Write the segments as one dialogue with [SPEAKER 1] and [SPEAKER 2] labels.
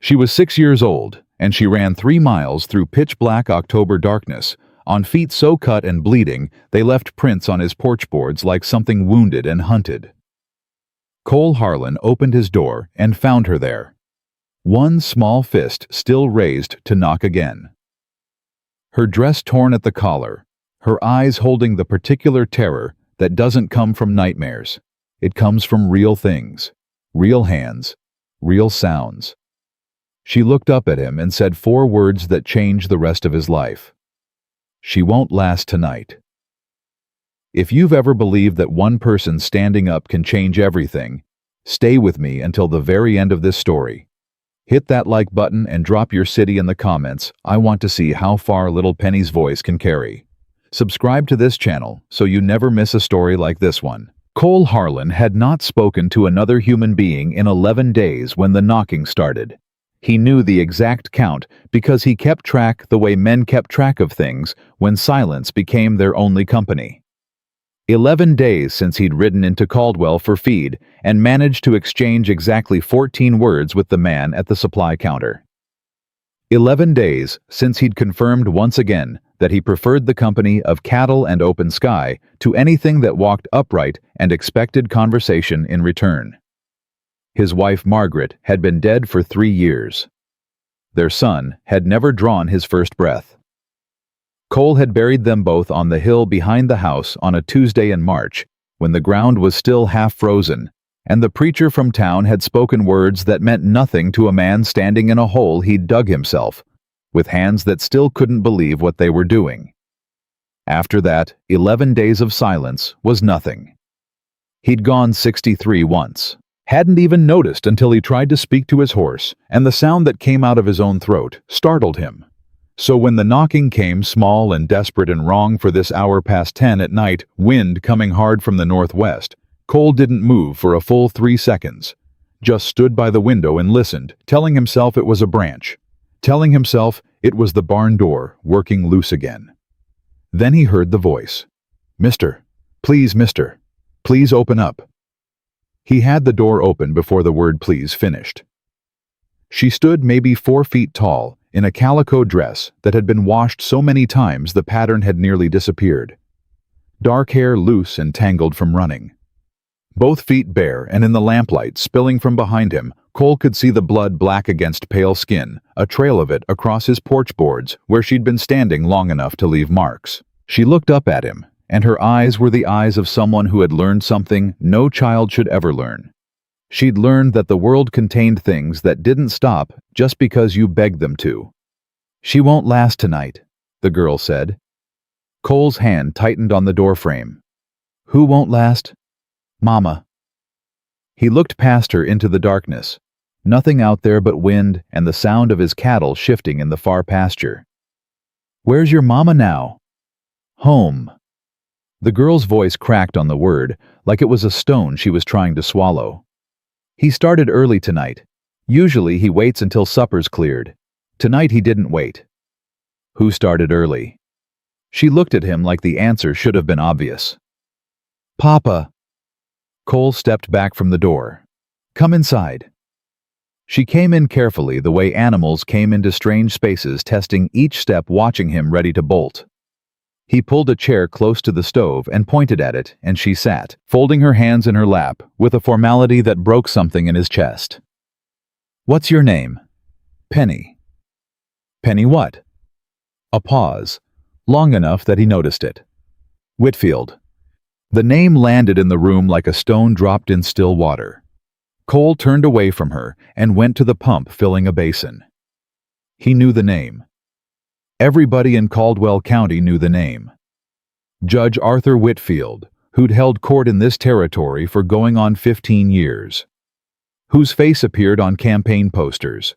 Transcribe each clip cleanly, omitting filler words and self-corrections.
[SPEAKER 1] She was 6 years old, and she ran 3 miles through pitch-black October darkness, on feet so cut and bleeding they left prints on his porch boards like something wounded and hunted. Cole Harlan opened his door and found her there, one small fist still raised to knock again. Her dress torn at the collar, her eyes holding the particular terror that doesn't come from nightmares. It comes from real things, real hands, real sounds. She looked up at him and said 4 words that changed the rest of his life. She won't last tonight. If you've ever believed that one person standing up can change everything, stay with me until the very end of this story. Hit that like button and drop your city in the comments. I want to see how far little Penny's voice can carry. Subscribe to this channel so you never miss a story like this one. Cole Harlan had not spoken to another human being in 11 days when the knocking started. He knew the exact count because he kept track the way men kept track of things when silence became their only company. 11 days since he'd ridden into Caldwell for feed and managed to exchange exactly 14 words with the man at the supply counter. 11 days since he'd confirmed once again that he preferred the company of cattle and open sky to anything that walked upright and expected conversation in return. His wife Margaret had been dead for 3 years. Their son had never drawn his first breath. Cole had buried them both on the hill behind the house on a Tuesday in March, when the ground was still half frozen, and the preacher from town had spoken words that meant nothing to a man standing in a hole he'd dug himself, with hands that still couldn't believe what they were doing. After that, 11 days of silence was nothing. He'd gone 63 once. Hadn't even noticed until he tried to speak to his horse, and the sound that came out of his own throat startled him. So when the knocking came small and desperate and wrong for this hour past 10 at night, wind coming hard from the northwest, Cole didn't move for a full 3 seconds, just stood by the window and listened, telling himself it was a branch, telling himself it was the barn door working loose again. Then he heard the voice. Mister, please open up." He had the door open before the word please finished. She stood maybe 4 feet tall, in a calico dress that had been washed so many times the pattern had nearly disappeared. Dark hair loose and tangled from running. Both feet bare, and in the lamplight spilling from behind him, Cole could see the blood black against pale skin, a trail of it across his porch boards where she'd been standing long enough to leave marks. She looked up at him, and her eyes were the eyes of someone who had learned something no child should ever learn. She'd learned that the world contained things that didn't stop just because you begged them to. "She won't last tonight," the girl said. Cole's hand tightened on the doorframe. "Who won't last?" "Mama." He looked past her into the darkness. Nothing out there but wind and the sound of his cattle shifting in the far pasture. "Where's your mama now?" "Home." The girl's voice cracked on the word, like it was a stone she was trying to swallow. "He started early tonight. Usually he waits until supper's cleared. Tonight he didn't wait." "Who started early?" She looked at him like the answer should have been obvious. "Papa." Cole stepped back from the door. "Come inside." She came in carefully, the way animals came into strange spaces, testing each step, watching him ready to bolt. He pulled a chair close to the stove and pointed at it, and she sat, folding her hands in her lap, with a formality that broke something in his chest. "What's your name?" "Penny." "Penny what?" A pause, long enough that he noticed it. "Whitfield." The name landed in the room like a stone dropped in still water. Cole turned away from her and went to the pump, filling a basin. He knew the name. Everybody in Caldwell County knew the name. Judge Arthur Whitfield, who'd held court in this territory for going on 15 years. Whose face appeared on campaign posters.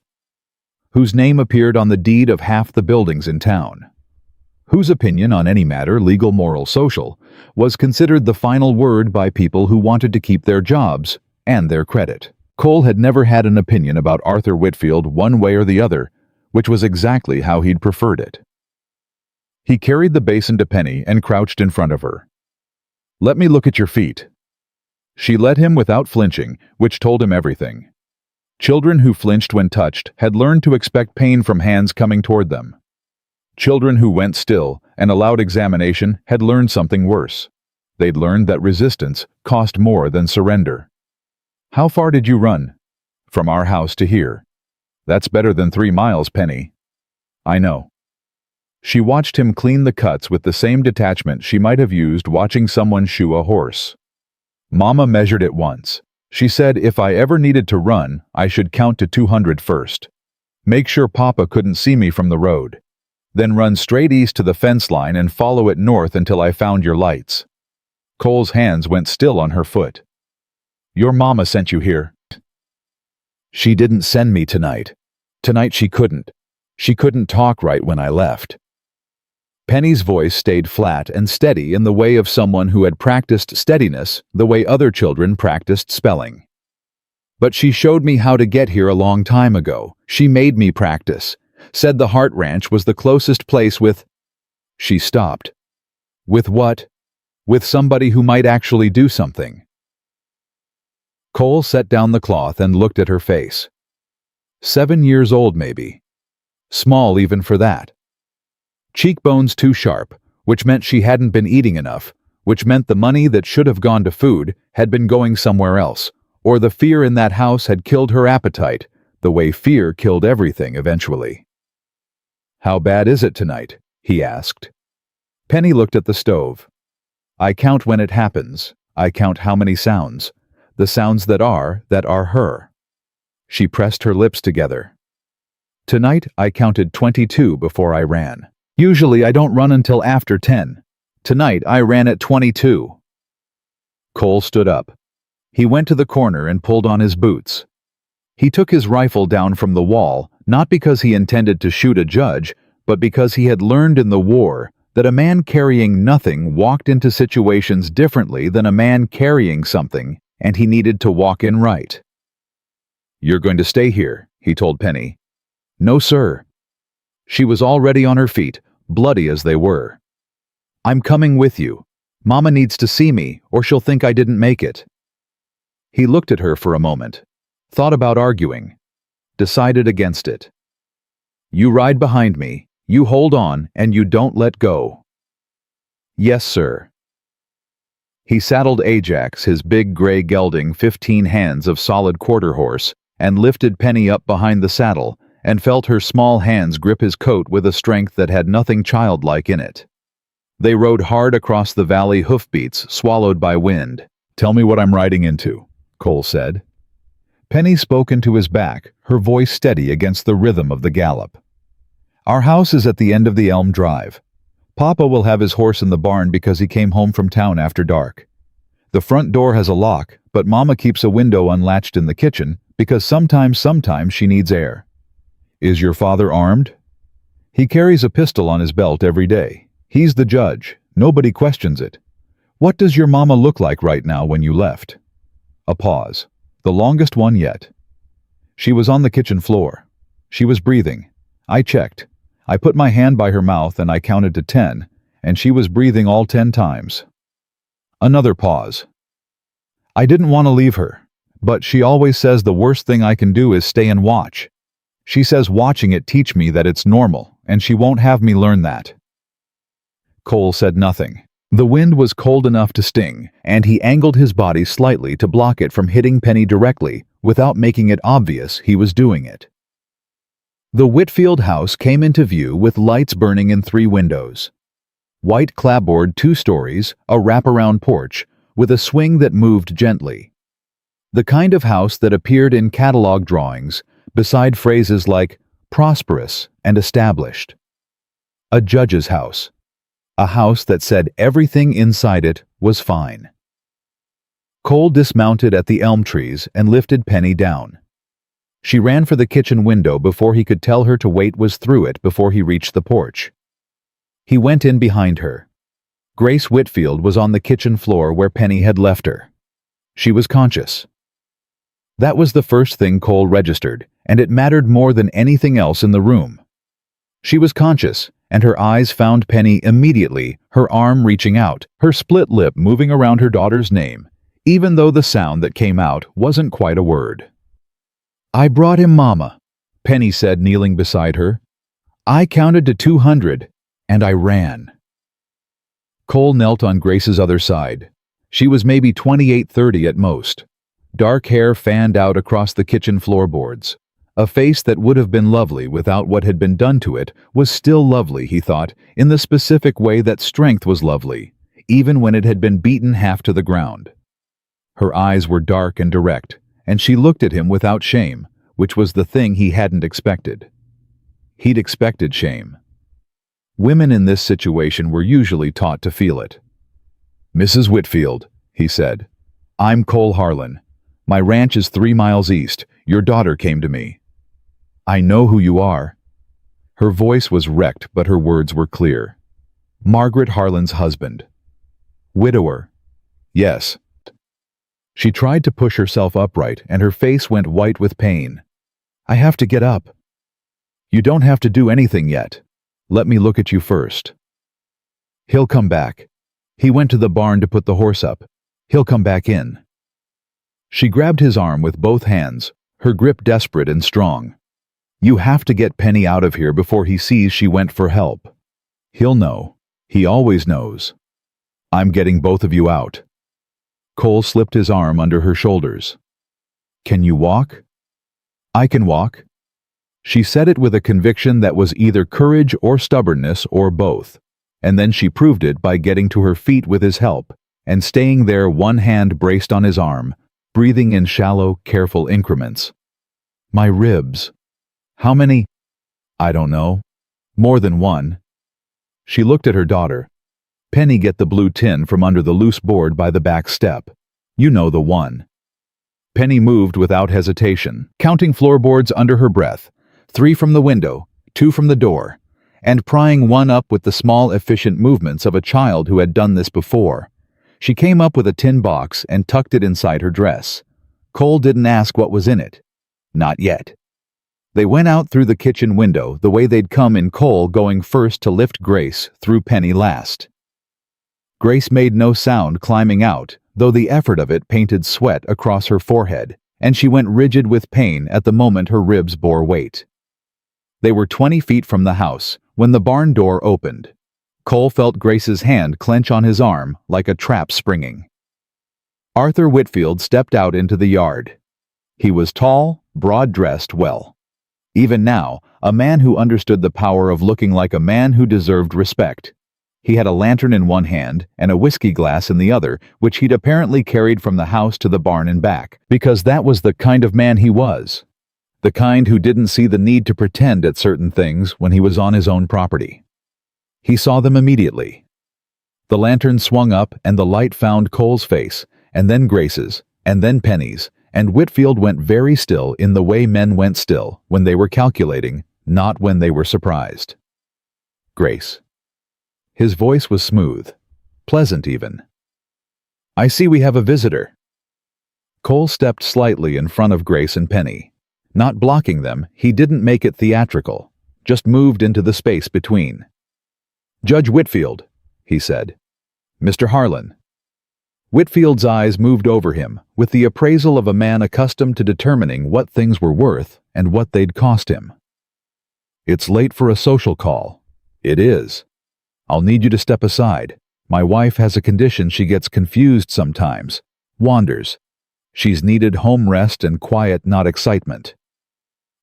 [SPEAKER 1] Whose name appeared on the deed of half the buildings in town. Whose opinion on any matter, legal, moral, social, was considered the final word by people who wanted to keep their jobs and their credit. Cole had never had an opinion about Arthur Whitfield one way or the other, which was exactly how he'd preferred it. He carried the basin to Penny and crouched in front of her. "Let me look at your feet." She let him without flinching, which told him everything. Children who flinched when touched had learned to expect pain from hands coming toward them. Children who went still and allowed examination had learned something worse. They'd learned that resistance cost more than surrender. "How far did you run?" "From our house to here." "That's better than 3 miles, Penny." "I know." She watched him clean the cuts with the same detachment she might have used watching someone shoe a horse. Mama measured it once. She said if I ever needed to run, I should count to 200 first. Make sure Papa couldn't see me from the road. Then run straight east to the fence line and follow it north until I found your lights. Cole's hands went still on her foot. "Your mama sent you here." "She didn't send me tonight. Tonight she couldn't. She couldn't talk right when I left." Penny's voice stayed flat and steady in the way of someone who had practiced steadiness the way other children practiced spelling. "But she showed me how to get here a long time ago. She made me practice. Said the Hart Ranch was the closest place with—" She stopped. "With what?" "With somebody who might actually do something." Cole set down the cloth and looked at her face. 7 years old, maybe. Small even for that. Cheekbones too sharp, which meant she hadn't been eating enough, which meant the money that should have gone to food had been going somewhere else, or the fear in that house had killed her appetite, the way fear killed everything eventually. "How bad is it tonight?" he asked. Penny looked at the stove. "I count when it happens. I count how many sounds. The sounds that are her." She pressed her lips together. "Tonight I counted 22 before I ran. Usually I don't run until after 10. Tonight I ran at 22. Cole stood up. He went to the corner and pulled on his boots. He took his rifle down from the wall, not because he intended to shoot a judge, but because he had learned in the war that a man carrying nothing walked into situations differently than a man carrying something, and he needed to walk in right. "You're going to stay here," he told Penny. "No, sir." She was already on her feet, bloody as they were. "I'm coming with you. Mama needs to see me, or she'll think I didn't make it." He looked at her for a moment, thought about arguing, decided against it. "You ride behind me, you hold on, and you don't let go." "Yes, sir." He saddled Ajax, his big gray gelding 15 hands of solid quarter horse, and lifted Penny up behind the saddle, and felt her small hands grip his coat with a strength that had nothing childlike in it. They rode hard across the valley, hoofbeats swallowed by wind. "Tell me what I'm riding into," Cole said. Penny spoke into his back, her voice steady against the rhythm of the gallop. "Our house is at the end of the Elm Drive. Papa will have his horse in the barn because he came home from town after dark. The front door has a lock, but Mama keeps a window unlatched in the kitchen because sometimes she needs air." "Is your father armed?" "He carries a pistol on his belt every day. He's the judge. Nobody questions it. What does your mama look like right now when you left?" A pause. The longest one yet. "She was on the kitchen floor. She was breathing. I checked. I put my hand by her mouth and I counted to 10, and she was breathing all 10 times. Another pause. "I didn't want to leave her, but she always says the worst thing I can do is stay and watch. She says watching it teach me that it's normal, and she won't have me learn that." Cole said nothing. The wind was cold enough to sting, and he angled his body slightly to block it from hitting Penny directly, without making it obvious he was doing it. The Whitfield house came into view with lights burning in 3 windows. White clapboard 2 stories, a wraparound porch, with a swing that moved gently. The kind of house that appeared in catalog drawings, beside phrases like prosperous and established. A judge's house. A house that said everything inside it was fine. Cole dismounted at the elm trees and lifted Penny down. She ran for the kitchen window before he could tell her to wait, was through it before he reached the porch. He went in behind her. Grace Whitfield was on the kitchen floor where Penny had left her. She was conscious. That was the first thing Cole registered, and it mattered more than anything else in the room. She was conscious, and her eyes found Penny immediately, her arm reaching out, her split lip moving around her daughter's name, even though the sound that came out wasn't quite a word. I brought him, Mama, Penny said, kneeling beside her. I counted to 200, and I ran. Cole knelt on Grace's other side. She was maybe 28-30 at most. Dark hair fanned out across the kitchen floorboards. A face that would have been lovely without what had been done to it was still lovely, he thought, in the specific way that strength was lovely, even when it had been beaten half to the ground. Her eyes were dark and direct, and she looked at him without shame, which was the thing he hadn't expected. He'd expected shame. Women in this situation were usually taught to feel it. Mrs. Whitfield, he said, I'm Cole Harlan. My ranch is 3 miles east. Your daughter came to me. I know who you are. Her voice was wrecked, but her words were clear. Margaret Harlan's husband. Widower. Yes. She tried to push herself upright, and her face went white with pain. I have to get up. You don't have to do anything yet. Let me look at you first. He'll come back. He went to the barn to put the horse up. He'll come back in. She grabbed his arm with both hands, her grip desperate and strong. You have to get Penny out of here before he sees she went for help. He'll know. He always knows. I'm getting both of you out. Cole slipped his arm under her shoulders. Can you walk? I can walk. She said it with a conviction that was either courage or stubbornness or both, and then she proved it by getting to her feet with his help and staying there, one hand braced on his arm, breathing in shallow, careful increments. My ribs. How many? I don't know. More than one. She looked at her daughter. Penny, get the blue tin from under the loose board by the back step. You know the one. Penny moved without hesitation, counting floorboards under her breath, 3 from the window, 2 from the door, and prying one up with the small, efficient movements of a child who had done this before. She came up with a tin box and tucked it inside her dress. Cole didn't ask what was in it. Not yet. They went out through the kitchen window the way they'd come, in Cole going first to lift Grace through, Penny last. Grace made no sound climbing out, though the effort of it painted sweat across her forehead, and she went rigid with pain at the moment her ribs bore weight. They were 20 feet from the house when the barn door opened. Cole felt Grace's hand clench on his arm like a trap springing. Arthur Whitfield stepped out into the yard. He was tall, broad-dressed, well. Even now, a man who understood the power of looking like a man who deserved respect. He had a lantern in one hand and a whiskey glass in the other, which he'd apparently carried from the house to the barn and back, because that was the kind of man he was. The kind who didn't see the need to pretend at certain things when he was on his own property. He saw them immediately. The lantern swung up and the light found Cole's face, and then Grace's, and then Penny's, and Whitfield went very still in the way men went still when they were calculating, not when they were surprised. Grace. His voice was smooth, pleasant even. I see we have a visitor. Cole stepped slightly in front of Grace and Penny. Not blocking them, he didn't make it theatrical, just moved into the space between. Judge Whitfield, he said. Mr. Harlan. Whitfield's eyes moved over him with the appraisal of a man accustomed to determining what things were worth and what they'd cost him. It's late for a social call. It is. I'll need you to step aside. My wife has a condition. She gets confused sometimes, wanders. She's needed home rest and quiet, not excitement.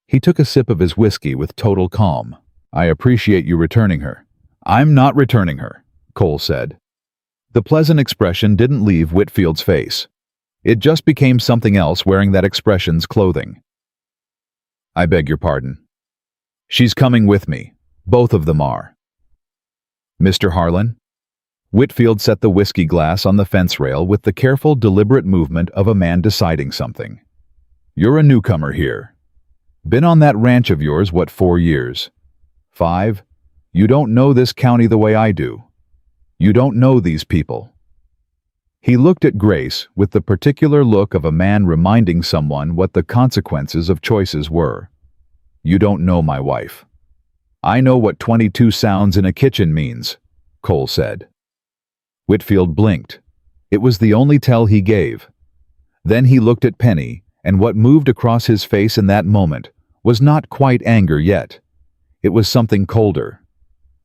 [SPEAKER 1] He took a sip of his whiskey with total calm. I appreciate you returning her. I'm not returning her, Cole said. The pleasant expression didn't leave Whitfield's face. It just became something else wearing that expression's clothing. I beg your pardon. She's coming with me. Both of them are. Mr. Harlan? Whitfield set the whiskey glass on the fence rail with the careful, deliberate movement of a man deciding something. You're a newcomer here. Been on that ranch of yours, 4 years? 5? You don't know this county the way I do. You don't know these people. He looked at Grace with the particular look of a man reminding someone what the consequences of choices were. You don't know my wife. I know what 22 sounds in a kitchen means, Cole said. Whitfield blinked. It was the only tell he gave. Then he looked at Penny and what moved across his face in that moment was not quite anger yet. It was something colder,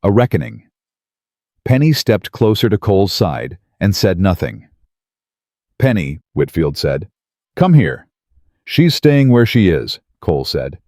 [SPEAKER 1] a reckoning. Penny stepped closer to Cole's side and said nothing. "Penny," Whitfield said, "come here." "She's staying where she is," Cole said.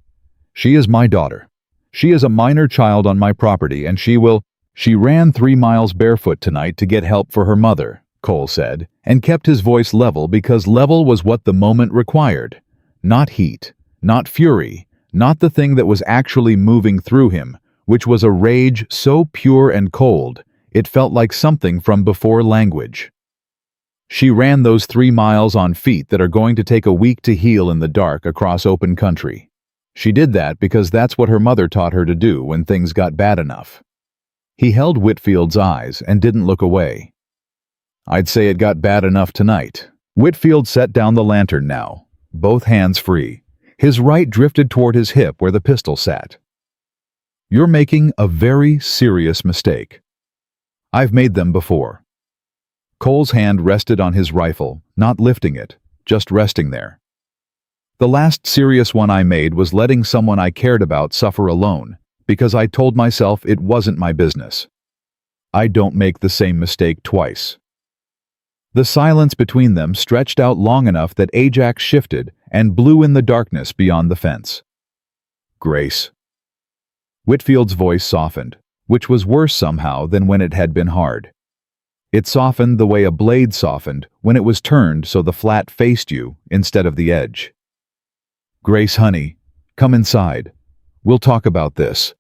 [SPEAKER 1] "She is my daughter. She is a minor child on my property, and She ran 3 miles barefoot tonight to get help for her mother," Cole said, and kept his voice level because level was what the moment required. Not heat, not fury, not the thing that was actually moving through him, which was a rage so pure and cold, it felt like something from before language. She ran those 3 miles on feet that are going to take a week to heal in the dark across open country. She did that because that's what her mother taught her to do when things got bad enough. He held Whitfield's eyes and didn't look away. "I'd say it got bad enough tonight." Whitfield set down the lantern now, both hands free. His right drifted toward his hip where the pistol sat. "You're making a very serious mistake. I've made them before." Cole's hand rested on his rifle, not lifting it, just resting there. "The last serious one I made was letting someone I cared about suffer alone, because I told myself it wasn't my business. I don't make the same mistake twice." The silence between them stretched out long enough that Ajax shifted and blew in the darkness beyond the fence. "Grace." Whitfield's voice softened, which was worse somehow than when it had been hard. It softened the way a blade softened when it was turned so the flat faced you instead of the edge. "Grace, honey, come inside. We'll talk about this.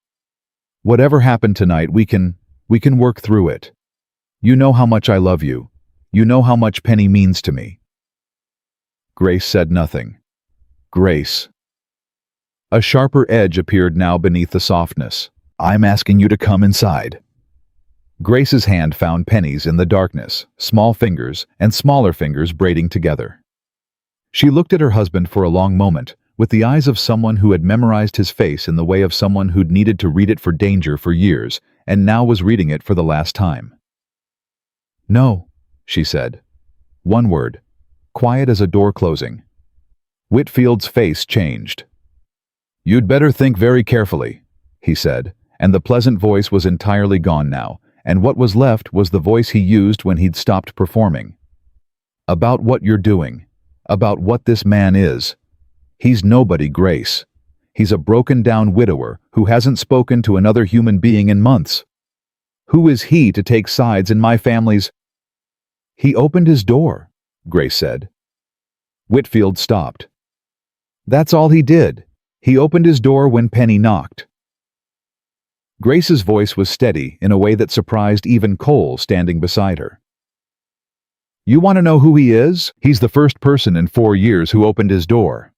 [SPEAKER 1] Whatever happened tonight, we can work through it. You know how much I love you. You know how much Penny means to me." Grace said nothing. "Grace." A sharper edge appeared now beneath the softness. "I'm asking you to come inside." Grace's hand found Penny's in the darkness, small fingers and smaller fingers braiding together. She looked at her husband for a long moment, with the eyes of someone who had memorized his face in the way of someone who'd needed to read it for danger for years, and now was reading it for the last time. "No," she said. One word, quiet as a door closing. Whitfield's face changed. "You'd better think very carefully," he said, and the pleasant voice was entirely gone now, and what was left was the voice he used when he'd stopped performing. "About what you're doing, about what this man is. He's nobody, Grace. He's a broken-down widower who hasn't spoken to another human being in months. Who is he to take sides in my family's—" "He opened his door," Grace said. Whitfield stopped. "That's all he did. He opened his door when Penny knocked." Grace's voice was steady in a way that surprised even Cole standing beside her. "You want to know who he is? He's the first person in 4 years who opened his door."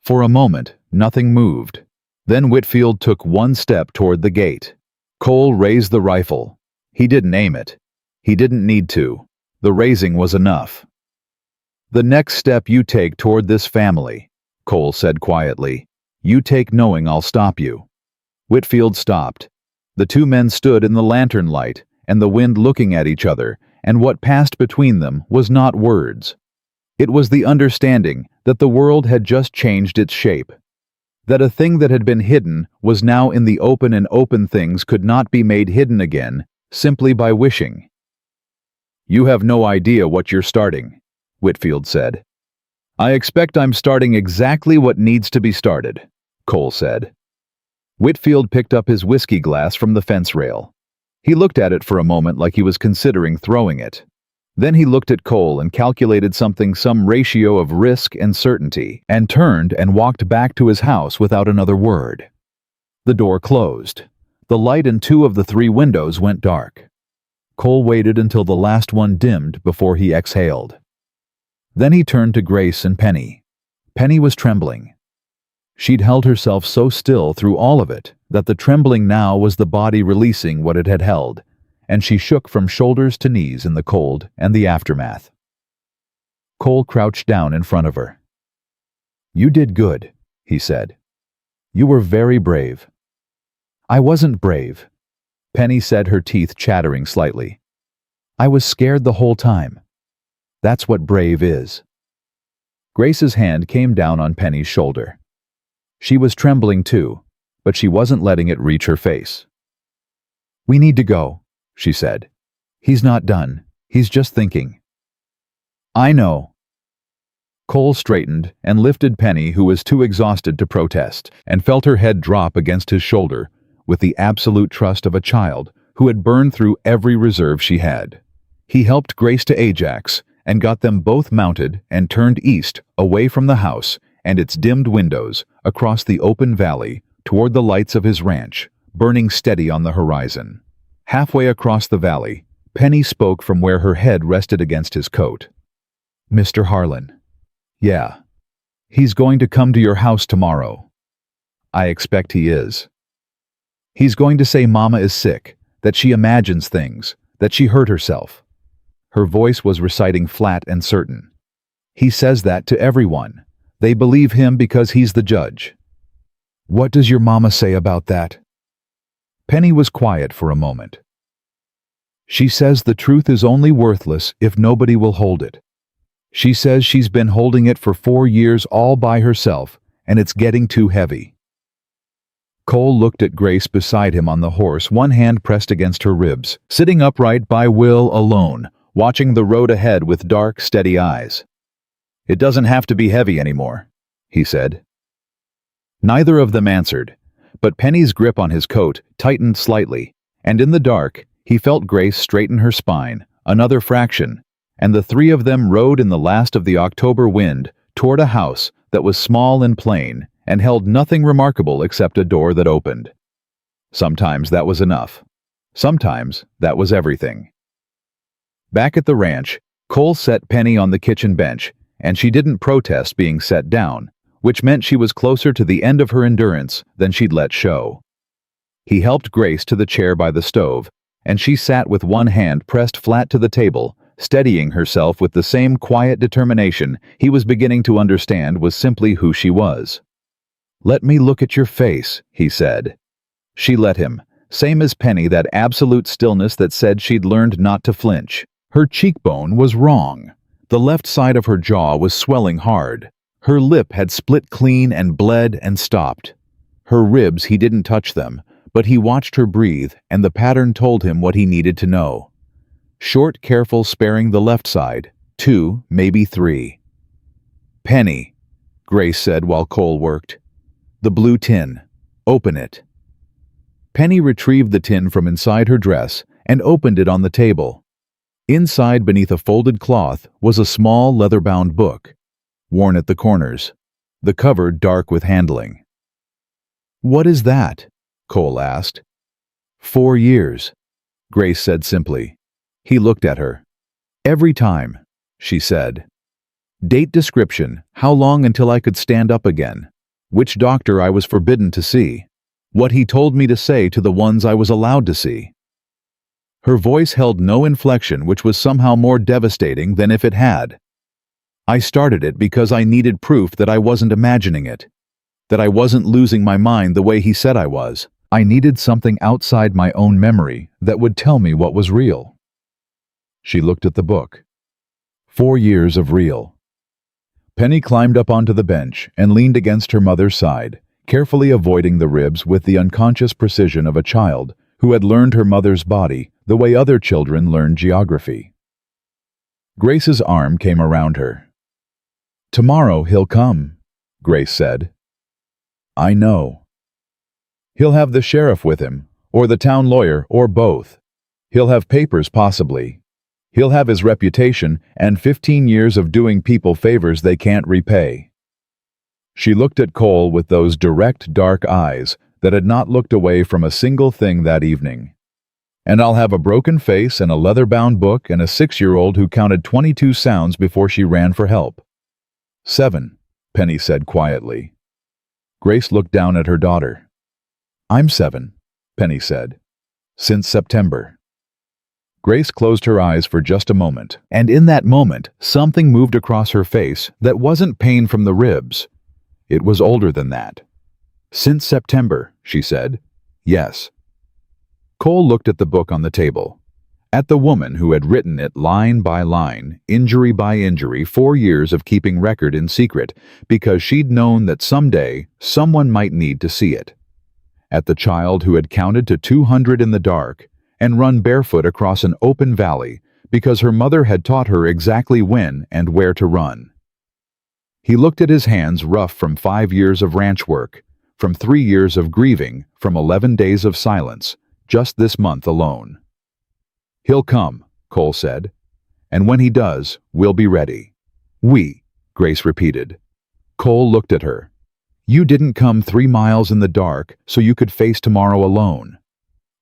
[SPEAKER 1] For a moment, nothing moved. Then Whitfield took one step toward the gate. Cole raised the rifle. He didn't aim it. He didn't need to. The raising was enough. "The next step you take toward this family," Cole said quietly, "you take knowing I'll stop you." Whitfield stopped. The two men stood in the lantern light, and the wind looking at each other, and what passed between them was not words. It was the understanding that the world had just changed its shape. That a thing that had been hidden was now in the open, and open things could not be made hidden again, simply by wishing. "You have no idea what you're starting," Whitfield said. "I expect I'm starting exactly what needs to be started," Cole said. Whitfield picked up his whiskey glass from the fence rail. He looked at it for a moment like he was considering throwing it. Then he looked at Cole and calculated some ratio of risk and certainty, and turned and walked back to his house without another word. The door closed. The light in 2 of the 3 windows went dark. Cole waited until the last one dimmed before he exhaled. Then he turned to Grace and Penny. Penny was trembling. She'd held herself so still through all of it that the trembling now was the body releasing what it had held, and she shook from shoulders to knees in the cold and the aftermath. Cole crouched down in front of her. "You did good," he said. "You were very brave." "I wasn't brave," Penny said, her teeth chattering slightly. "I was scared the whole time. That's what brave is." Grace's hand came down on Penny's shoulder. She was trembling too, but she wasn't letting it reach her face. "We need to go," she said. "He's not done. He's just thinking." "I know." Cole straightened and lifted Penny, who was too exhausted to protest, and felt her head drop against his shoulder with the absolute trust of a child who had burned through every reserve she had. He helped Grace to Ajax and got them both mounted and turned east, away from the house and its dimmed windows, across the open valley toward the lights of his ranch, burning steady on the horizon. Halfway across the valley, Penny spoke from where her head rested against his coat. "Mr. Harlan." "Yeah. He's going to come to your house tomorrow." "I expect he is." "He's going to say Mama is sick, that she imagines things, that she hurt herself." Her voice was reciting flat and certain. "He says that to everyone. They believe him because he's the judge." "What does your mama say about that?" Penny was quiet for a moment. "She says the truth is only worthless if nobody will hold it. She says she's been holding it for 4 years all by herself, and it's getting too heavy." Cole looked at Grace beside him on the horse, one hand pressed against her ribs, sitting upright by Will alone, watching the road ahead with dark, steady eyes. "It doesn't have to be heavy anymore," he said. Neither of them answered, but Penny's grip on his coat tightened slightly, and in the dark, he felt Grace straighten her spine, another fraction, and the three of them rode in the last of the October wind toward a house that was small and plain and held nothing remarkable except a door that opened. Sometimes that was enough. Sometimes that was everything. Back at the ranch, Cole set Penny on the kitchen bench, and she didn't protest being set down, which meant she was closer to the end of her endurance than she'd let show. He helped Grace to the chair by the stove, and she sat with one hand pressed flat to the table, steadying herself with the same quiet determination he was beginning to understand was simply who she was. "Let me look at your face," he said. She let him, same as Penny, that absolute stillness that said she'd learned not to flinch. Her cheekbone was wrong. The left side of her jaw was swelling hard. Her lip had split clean and bled and stopped. Her ribs, he didn't touch them, but he watched her breathe, and the pattern told him what he needed to know. Short, careful, sparing the left side. 2, maybe 3. "Penny," Grace said while Cole worked. "The blue tin. Open it." Penny retrieved the tin from inside her dress and opened it on the table. Inside, beneath a folded cloth, was a small leather-bound book, worn at the corners, the cover dark with handling. "What is that?" Cole asked. 4 years, Grace said simply. He looked at her. "Every time," she said. "Date description, how long until I could stand up again, which doctor I was forbidden to see, what he told me to say to the ones I was allowed to see." Her voice held no inflection, which was somehow more devastating than if it had. "I started it because I needed proof that I wasn't imagining it, that I wasn't losing my mind the way he said I was. I needed something outside my own memory that would tell me what was real." She looked at the book. 4 years of real. Penny climbed up onto the bench and leaned against her mother's side, carefully avoiding the ribs with the unconscious precision of a child who had learned her mother's body the way other children learn geography. Grace's arm came around her. "Tomorrow he'll come," Grace said. "I know. He'll have the sheriff with him, or the town lawyer, or both. He'll have papers, possibly. He'll have his reputation and 15 years of doing people favors they can't repay." She looked at Cole with those direct, dark eyes that had not looked away from a single thing that evening. "And I'll have a broken face and a leather-bound book and a 6-year-old who counted 22 sounds before she ran for help." 7, Penny said quietly. Grace looked down at her daughter. "I'm 7, Penny said. "Since September." Grace closed her eyes for just a moment, and in that moment, something moved across her face that wasn't pain from the ribs. It was older than that. "Since September," she said. "Yes." Cole looked at the book on the table. At the woman who had written it line by line, injury by injury, 4 years of keeping record in secret, because she'd known that someday someone might need to see it. At the child who had counted to 200 in the dark and run barefoot across an open valley because her mother had taught her exactly when and where to run. He looked at his hands rough from 5 years of ranch work, from 3 years of grieving, from 11 days of silence, just this month alone. "He'll come," Cole said. "And when he does, we'll be ready." "We," Grace repeated. Cole looked at her. "You didn't come 3 miles in the dark so you could face tomorrow alone."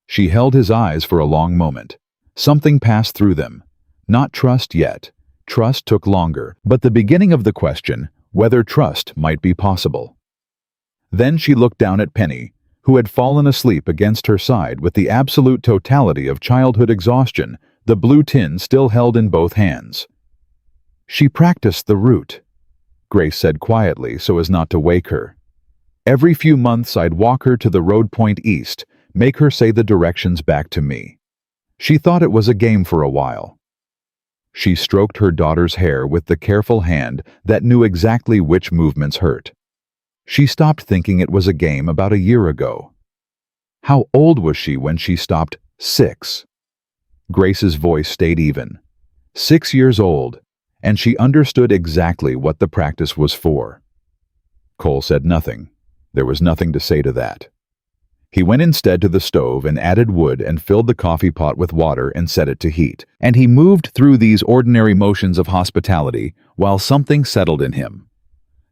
[SPEAKER 1] She held his eyes for a long moment. Something passed through them. Not trust yet. Trust took longer, but the beginning of the question, whether trust might be possible. Then she looked down at Penny, who had fallen asleep against her side with the absolute totality of childhood exhaustion, the blue tin still held in both hands. "She practiced the route," Grace said quietly so as not to wake her. "Every few months I'd walk her to the road point east, make her say the directions back to me. She thought it was a game for a while." She stroked her daughter's hair with the careful hand that knew exactly which movements hurt. She stopped thinking it was a game about a year ago. How old was she when she stopped? 6. Grace's voice stayed even. 6 years old, and she understood exactly what the practice was for. Cole said nothing. There was nothing to say to that. He went instead to the stove and added wood and filled the coffee pot with water and set it to heat. And he moved through these ordinary motions of hospitality while something settled in him.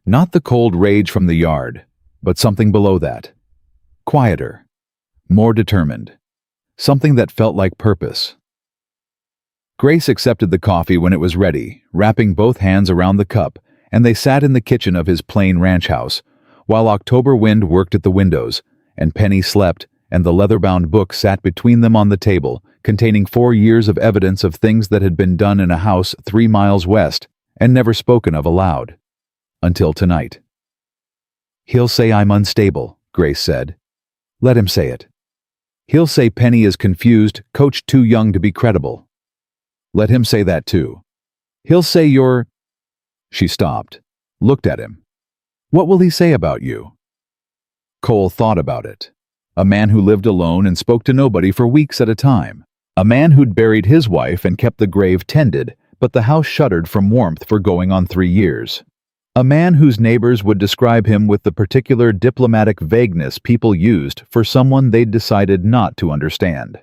[SPEAKER 1] Not the cold rage from the yard, but something below that. Quieter. More determined. Something that felt like purpose. Grace accepted the coffee when it was ready, wrapping both hands around the cup, and they sat in the kitchen of his plain ranch house, while October wind worked at the windows, and Penny slept, and the leather-bound book sat between them on the table, containing 4 years of evidence of things that had been done in a house 3 miles west, and never spoken of aloud. Until tonight. "He'll say I'm unstable," Grace said. "Let him say it. He'll say Penny is confused, coached too young to be credible. Let him say that too. He'll say you're—" She stopped, looked at him. "What will he say about you?" Cole thought about it. A man who lived alone and spoke to nobody for weeks at a time. A man who'd buried his wife and kept the grave tended, but the house shuddered from warmth for going on 3 years. A man whose neighbors would describe him with the particular diplomatic vagueness people used for someone they'd decided not to understand.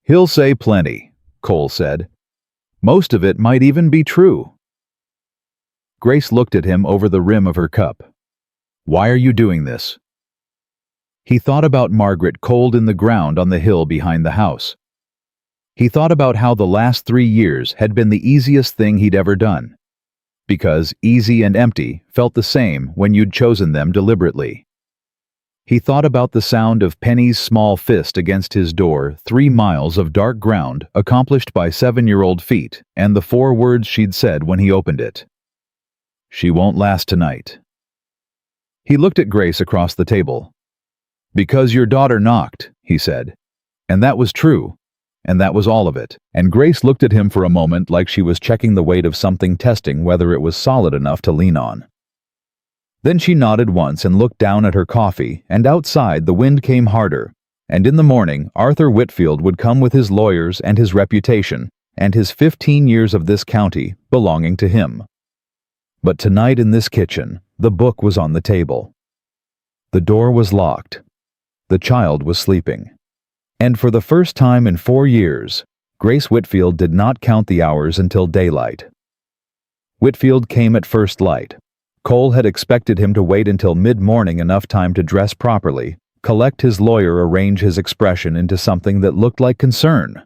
[SPEAKER 1] "He'll say plenty," Cole said. "Most of it might even be true." Grace looked at him over the rim of her cup. "Why are you doing this?" He thought about Margaret cold in the ground on the hill behind the house. He thought about how the last 3 years had been the easiest thing he'd ever done. Because easy and empty felt the same when you'd chosen them deliberately. He thought about the sound of Penny's small fist against his door, 3 miles of dark ground accomplished by 7-year-old feet, and the 4 words she'd said when he opened it. "She won't last tonight." He looked at Grace across the table. "Because your daughter knocked," he said. And that was true. And that was all of it. And Grace looked at him for a moment like she was checking the weight of something, testing whether it was solid enough to lean on. Then she nodded once and looked down at her coffee, and outside the wind came harder, and in the morning Arthur Whitfield would come with his lawyers and his reputation, and his 15 years of this county belonging to him. But tonight in this kitchen, the book was on the table. The door was locked. The child was sleeping. And for the first time in 4 years, Grace Whitfield did not count the hours until daylight. Whitfield came at first light. Cole had expected him to wait until mid-morning, enough time to dress properly, collect his lawyer, arrange his expression into something that looked like concern.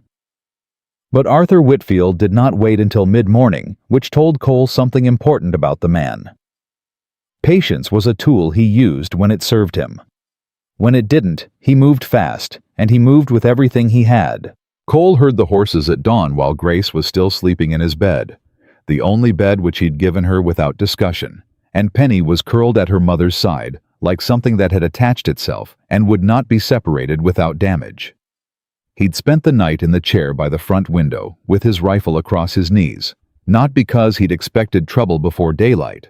[SPEAKER 1] But Arthur Whitfield did not wait until mid-morning, which told Cole something important about the man. Patience was a tool he used when it served him. When it didn't, he moved fast, and he moved with everything he had. Cole heard the horses at dawn while Grace was still sleeping in his bed, the only bed which he'd given her without discussion, and Penny was curled at her mother's side, like something that had attached itself and would not be separated without damage. He'd spent the night in the chair by the front window, with his rifle across his knees, not because he'd expected trouble before daylight,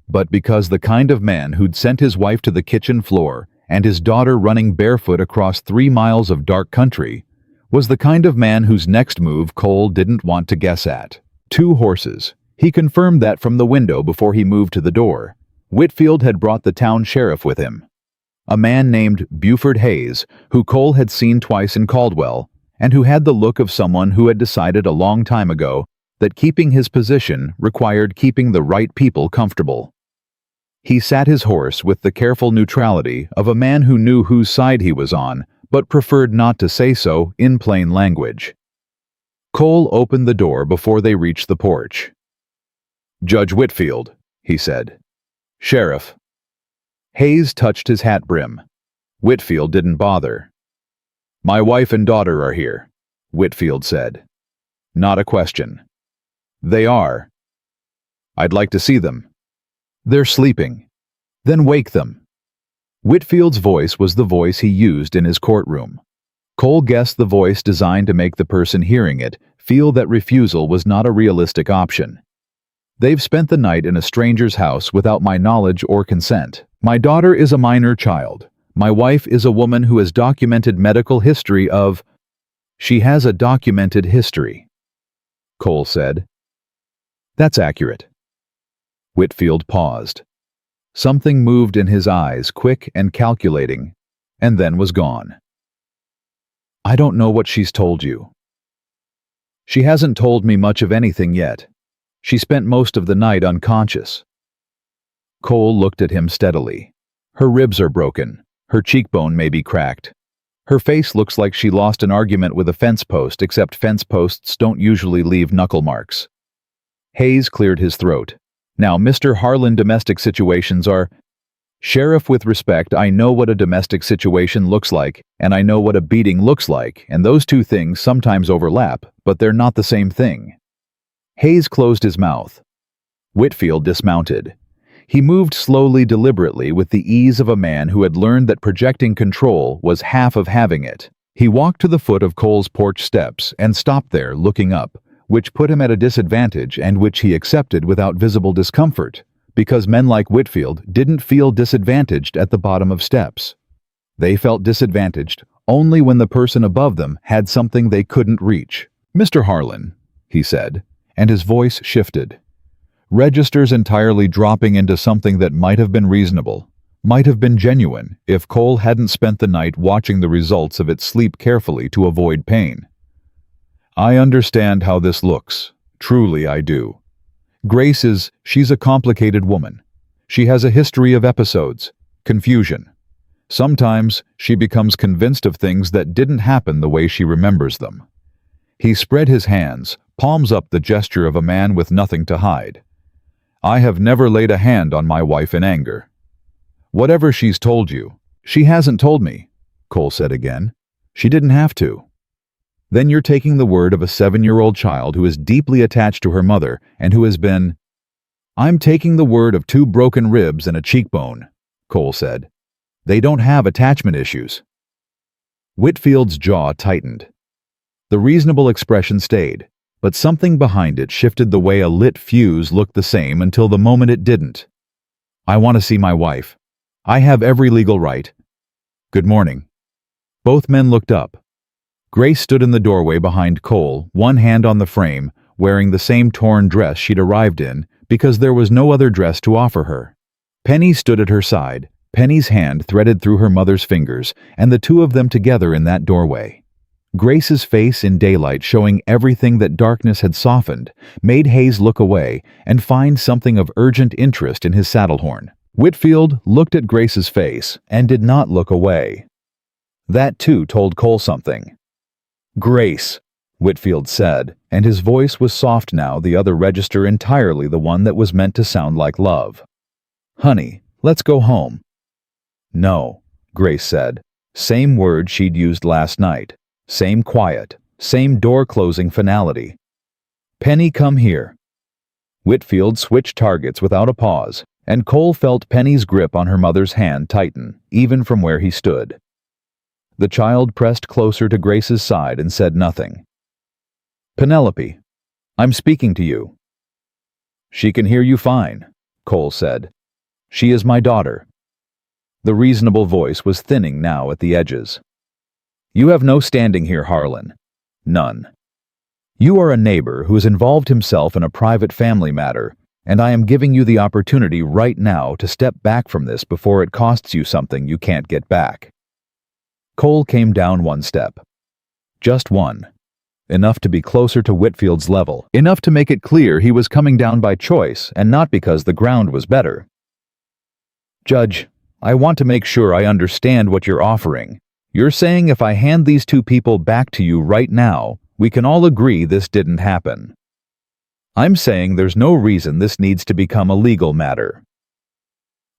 [SPEAKER 1] but because the kind of man who'd sent his wife to the kitchen floor and his daughter running barefoot across 3 miles of dark country was the kind of man whose next move Cole didn't want to guess at. 2 horses. He confirmed that from the window before he moved to the door. Whitfield had brought the town sheriff with him, a man named Buford Hayes, who Cole had seen twice in Caldwell, and who had the look of someone who had decided a long time ago that keeping his position required keeping the right people comfortable. He sat his horse with the careful neutrality of a man who knew whose side he was on, but preferred not to say so in plain language. Cole opened the door before they reached the porch. "Judge Whitfield," he said. "Sheriff." Hayes touched his hat brim. Whitfield didn't bother. "My wife and daughter are here," Whitfield said. "Not a question." "They are." "I'd like to see them." "They're sleeping." "Then wake them." Whitfield's voice was the voice he used in his courtroom. Cole guessed the voice designed to make the person hearing it feel that refusal was not a realistic option. "They've spent the night in a stranger's house without my knowledge or consent. My daughter is a minor child. My wife is a woman who has documented medical history of—" "She has a documented history," Cole said. "That's accurate." Whitfield paused. Something moved in his eyes, quick and calculating, and then was gone. "I don't know what she's told you." "She hasn't told me much of anything yet. She spent most of the night unconscious." Cole looked at him steadily. "Her ribs are broken. Her cheekbone may be cracked. Her face looks like she lost an argument with a fence post, except fence posts don't usually leave knuckle marks." Hayes cleared his throat. "Now, Mr. Harlan, domestic situations are—" "Sheriff, with respect, I know what a domestic situation looks like, and I know what a beating looks like, and those 2 things sometimes overlap, but they're not the same thing." Hayes closed his mouth. Whitfield dismounted. He moved slowly, deliberately, with the ease of a man who had learned that projecting control was half of having it. He walked to the foot of Cole's porch steps and stopped there, looking up, which put him at a disadvantage and which he accepted without visible discomfort, because men like Whitfield didn't feel disadvantaged at the bottom of steps. They felt disadvantaged only when the person above them had something they couldn't reach. "Mr. Harlan," he said, and his voice shifted. Registers entirely dropping into something that might have been reasonable, might have been genuine if Cole hadn't spent the night watching the results of its sleep carefully to avoid pain. "I understand how this looks. Truly I do. She's a complicated woman. She has a history of episodes, confusion. Sometimes she becomes convinced of things that didn't happen the way she remembers them." He spread his hands, palms up, the gesture of a man with nothing to hide. "I have never laid a hand on my wife in anger. Whatever she's told you—" "She hasn't told me," Cole said again. "She didn't have to." "Then you're taking the word of a 7-year-old child who is deeply attached to her mother and who has been—" "I'm taking the word of 2 broken ribs and a cheekbone," Cole said. "They don't have attachment issues." Whitfield's jaw tightened. The reasonable expression stayed, but something behind it shifted the way a lit fuse looked the same until the moment it didn't. "I want to see my wife. I have every legal right. Good morning." Both men looked up. Grace stood in the doorway behind Cole, one hand on the frame, wearing the same torn dress she'd arrived in, because there was no other dress to offer her. Penny stood at her side, Penny's hand threaded through her mother's fingers, and the 2 of them together in that doorway. Grace's face in daylight, showing everything that darkness had softened, made Hayes look away and find something of urgent interest in his saddlehorn. Whitfield looked at Grace's face and did not look away. That too told Cole something. "Grace," Whitfield said, and his voice was soft now, the other register entirely the one that was meant to sound like love. "Honey, let's go home." "No," Grace said, same word she'd used last night. Same quiet, same door-closing finality. "Penny, come here." Whitfield switched targets without a pause, and Cole felt Penny's grip on her mother's hand tighten, even from where he stood. The child pressed closer to Grace's side and said nothing. "Penelope, I'm speaking to you." "She can hear you fine," Cole said. "She is my daughter." The reasonable voice was thinning now at the edges. "You have no standing here, Harlan. None. You are a neighbor who has involved himself in a private family matter, and I am giving you the opportunity right now to step back from this before it costs you something you can't get back." Cole came down one step. Just one. Enough to be closer to Whitfield's level. Enough to make it clear he was coming down by choice and not because the ground was better. "Judge, I want to make sure I understand what you're offering. You're saying if I hand these two people back to you right now, we can all agree this didn't happen." "I'm saying there's no reason this needs to become a legal matter."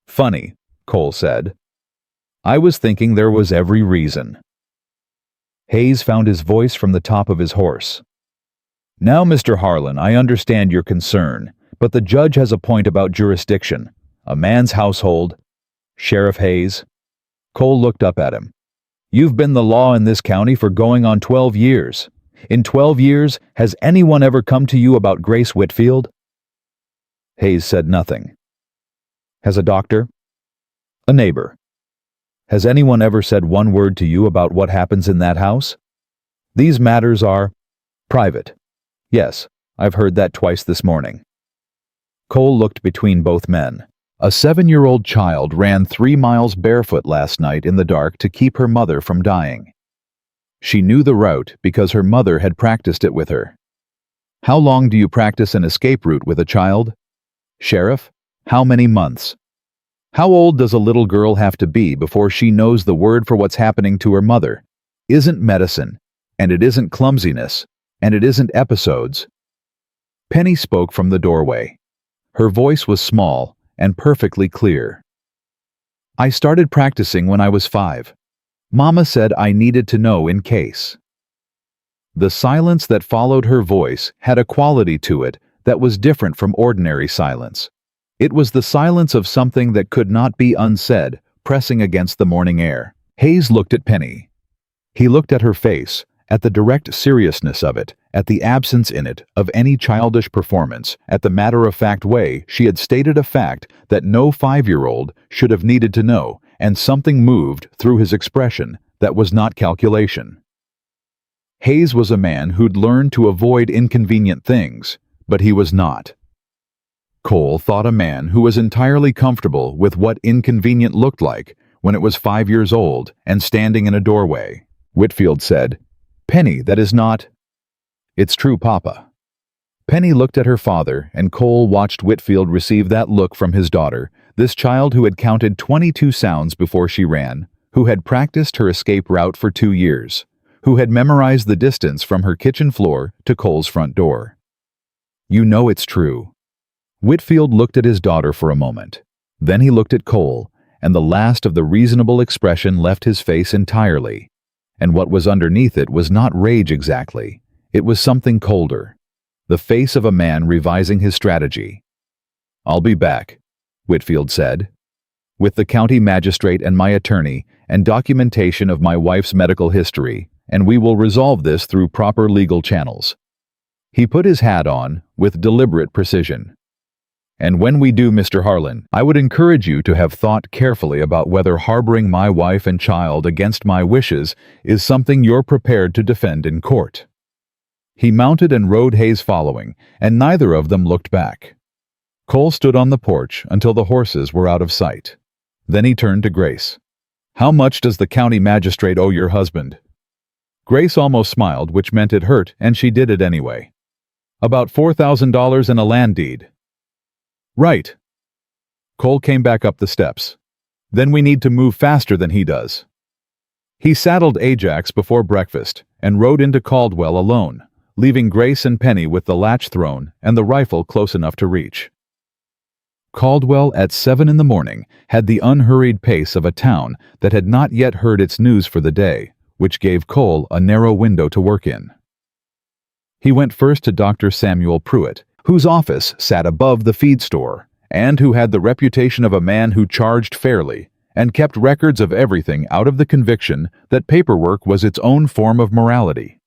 [SPEAKER 1] "Funny," Cole said. "I was thinking there was every reason." Hayes found his voice from the top of his horse. "Now, Mr. Harlan, I understand your concern, but the judge has a point about jurisdiction. A man's household." "Sheriff Hayes." Cole looked up at him. "You've been the law in this county for going on 12 years. In 12 years, has anyone ever come to you about Grace Whitfield?" Hayes said nothing. "Has a doctor?" "A neighbor." "Has anyone ever said one word to you about what happens in that house?" "These matters are private." "Yes, I've heard that twice this morning." Cole looked between both men. A 7-year-old child ran 3 miles barefoot last night in the dark to keep her mother from dying. She knew the route because her mother had practiced it with her. "How long do you practice an escape route with a child?" "Sheriff, how many months?" "How old does a little girl have to be before she knows the word for what's happening to her mother? Isn't medicine, and it isn't clumsiness, and it isn't episodes." Penny spoke from the doorway. Her voice was small and perfectly clear. "I started practicing when I was 5. Mama said I needed to know in case." The silence that followed her voice had a quality to it that was different from ordinary silence. It was the silence of something that could not be unsaid, pressing against the morning air. Hayes looked at Penny. He looked at her face, at the direct seriousness of it, at the absence in it of any childish performance, at the matter-of-fact way she had stated a fact that no 5-year-old should have needed to know, and something moved through his expression that was not calculation. Hayes was a man who'd learned to avoid inconvenient things, but he was not. Cole thought a man who was entirely comfortable with what inconvenient looked like when it was 5 years old and standing in a doorway. Whitfield said, "Penny, that is not—" "It's true, Papa." Penny looked at her father, and Cole watched Whitfield receive that look from his daughter, this child who had counted 22 sounds before she ran, who had practiced her escape route for 2 years, who had memorized the distance from her kitchen floor to Cole's front door. "You know it's true." Whitfield looked at his daughter for a moment. Then he looked at Cole, and the last of the reasonable expression left his face entirely. And what was underneath it was not rage exactly. It was something colder. The face of a man revising his strategy. "I'll be back," Whitfield said, "with the county magistrate and my attorney and documentation of my wife's medical history, and we will resolve this through proper legal channels." He put his hat on with deliberate precision. "And when we do, Mr. Harlan, I would encourage you to have thought carefully about whether harboring my wife and child against my wishes is something you're prepared to defend in court." He mounted and rode Hayes following, and neither of them looked back. Cole stood on the porch until the horses were out of sight. Then he turned to Grace. "How much does the county magistrate owe your husband?" Grace almost smiled, which meant it hurt, and she did it anyway. "About $4,000 in a land deed." "Right." Cole came back up the steps. "Then we need to move faster than he does." He saddled Ajax before breakfast and rode into Caldwell alone, leaving Grace and Penny with the latch thrown and the rifle close enough to reach. Caldwell at 7 in the morning had the unhurried pace of a town that had not yet heard its news for the day, which gave Cole a narrow window to work in. He went first to Dr. Samuel Pruitt, whose office sat above the feed store, and who had the reputation of a man who charged fairly, and kept records of everything out of the conviction that paperwork was its own form of morality.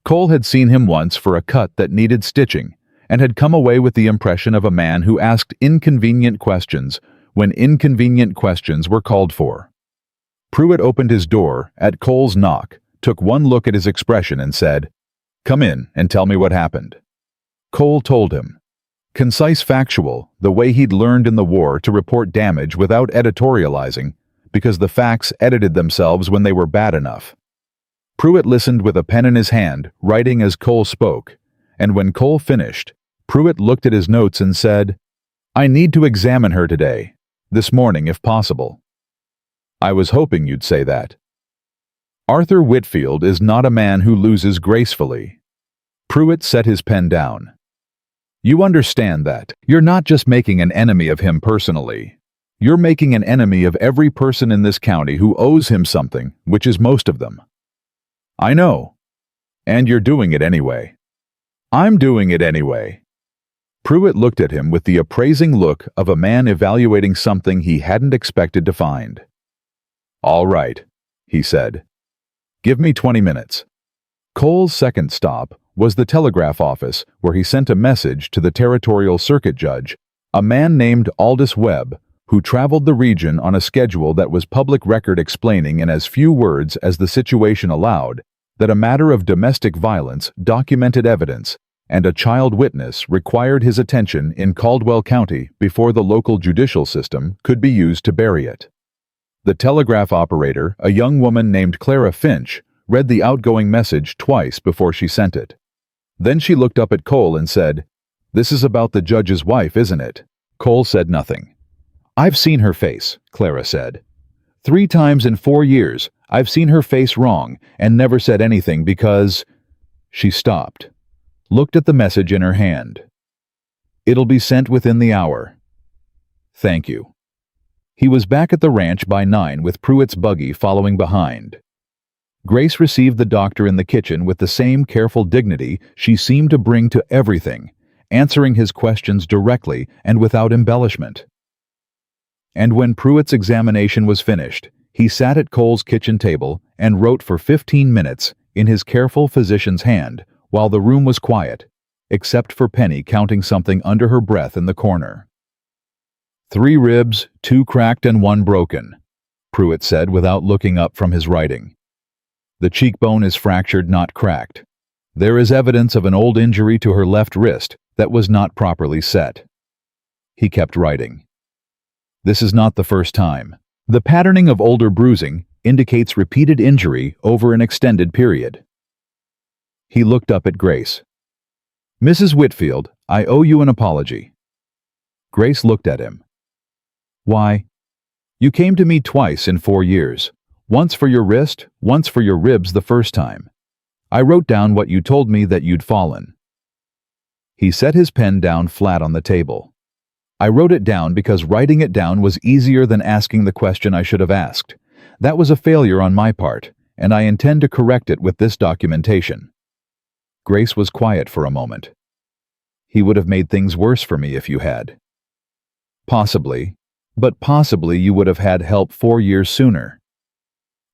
[SPEAKER 1] Cole had seen him once for a cut that needed stitching, and had come away with the impression of a man who asked inconvenient questions when inconvenient questions were called for. Pruitt opened his door at Cole's knock, took one look at his expression and said, "Come in and tell me what happened." Cole told him. Concise, factual, the way he'd learned in the war to report damage without editorializing, because the facts edited themselves when they were bad enough. Pruitt listened with a pen in his hand, writing as Cole spoke, and when Cole finished, Pruitt looked at his notes and said, "I need to examine her today, this morning if possible." "I was hoping you'd say that." Arthur Whitfield is not a man who loses gracefully. Pruitt set his pen down. "You understand that. You're not just making an enemy of him personally. You're making an enemy of every person in this county who owes him something, which is most of them." "I know. And you're doing it anyway." "I'm doing it anyway." Pruitt looked at him with the appraising look of a man evaluating something he hadn't expected to find. "All right," he said. "Give me 20 minutes. Cole's second stop was the telegraph office, where he sent a message to the territorial circuit judge, a man named Aldous Webb, who traveled the region on a schedule that was public record, explaining in as few words as the situation allowed that a matter of domestic violence, documented evidence, and a child witness required his attention in Caldwell County before the local judicial system could be used to bury it. The telegraph operator, a young woman named Clara Finch, read the outgoing message twice before she sent it. Then she looked up at Cole and said, "This is about the judge's wife, isn't it?" Cole said nothing. "I've seen her face," Clara said. 3 times in 4 years, I've seen her face wrong and never said anything because—" She stopped, looked at the message in her hand. "It'll be sent within the hour." "Thank you." He was back at the ranch by 9 with Pruitt's buggy following behind. Grace received the doctor in the kitchen with the same careful dignity she seemed to bring to everything, answering his questions directly and without embellishment. And when Pruitt's examination was finished, he sat at Cole's kitchen table and wrote for 15 minutes in his careful physician's hand while the room was quiet, except for Penny counting something under her breath in the corner. 3 ribs, 2 cracked and 1 broken, Pruitt said without looking up from his writing. The cheekbone is fractured, not cracked. There is evidence of an old injury to her left wrist that was not properly set. He kept writing. This is not the first time. The patterning of older bruising indicates repeated injury over an extended period. He looked up at Grace. "Mrs. Whitfield, I owe you an apology." Grace looked at him. "Why?" "You came to me twice in 4 years. Once for your wrist, once for your ribs the first time. I wrote down what you told me, that you'd fallen." He set his pen down flat on the table. "I wrote it down because writing it down was easier than asking the question I should have asked. That was a failure on my part, and I intend to correct it with this documentation." Grace was quiet for a moment. "He would have made things worse for me if you had." "Possibly, but possibly you would have had help 4 years sooner."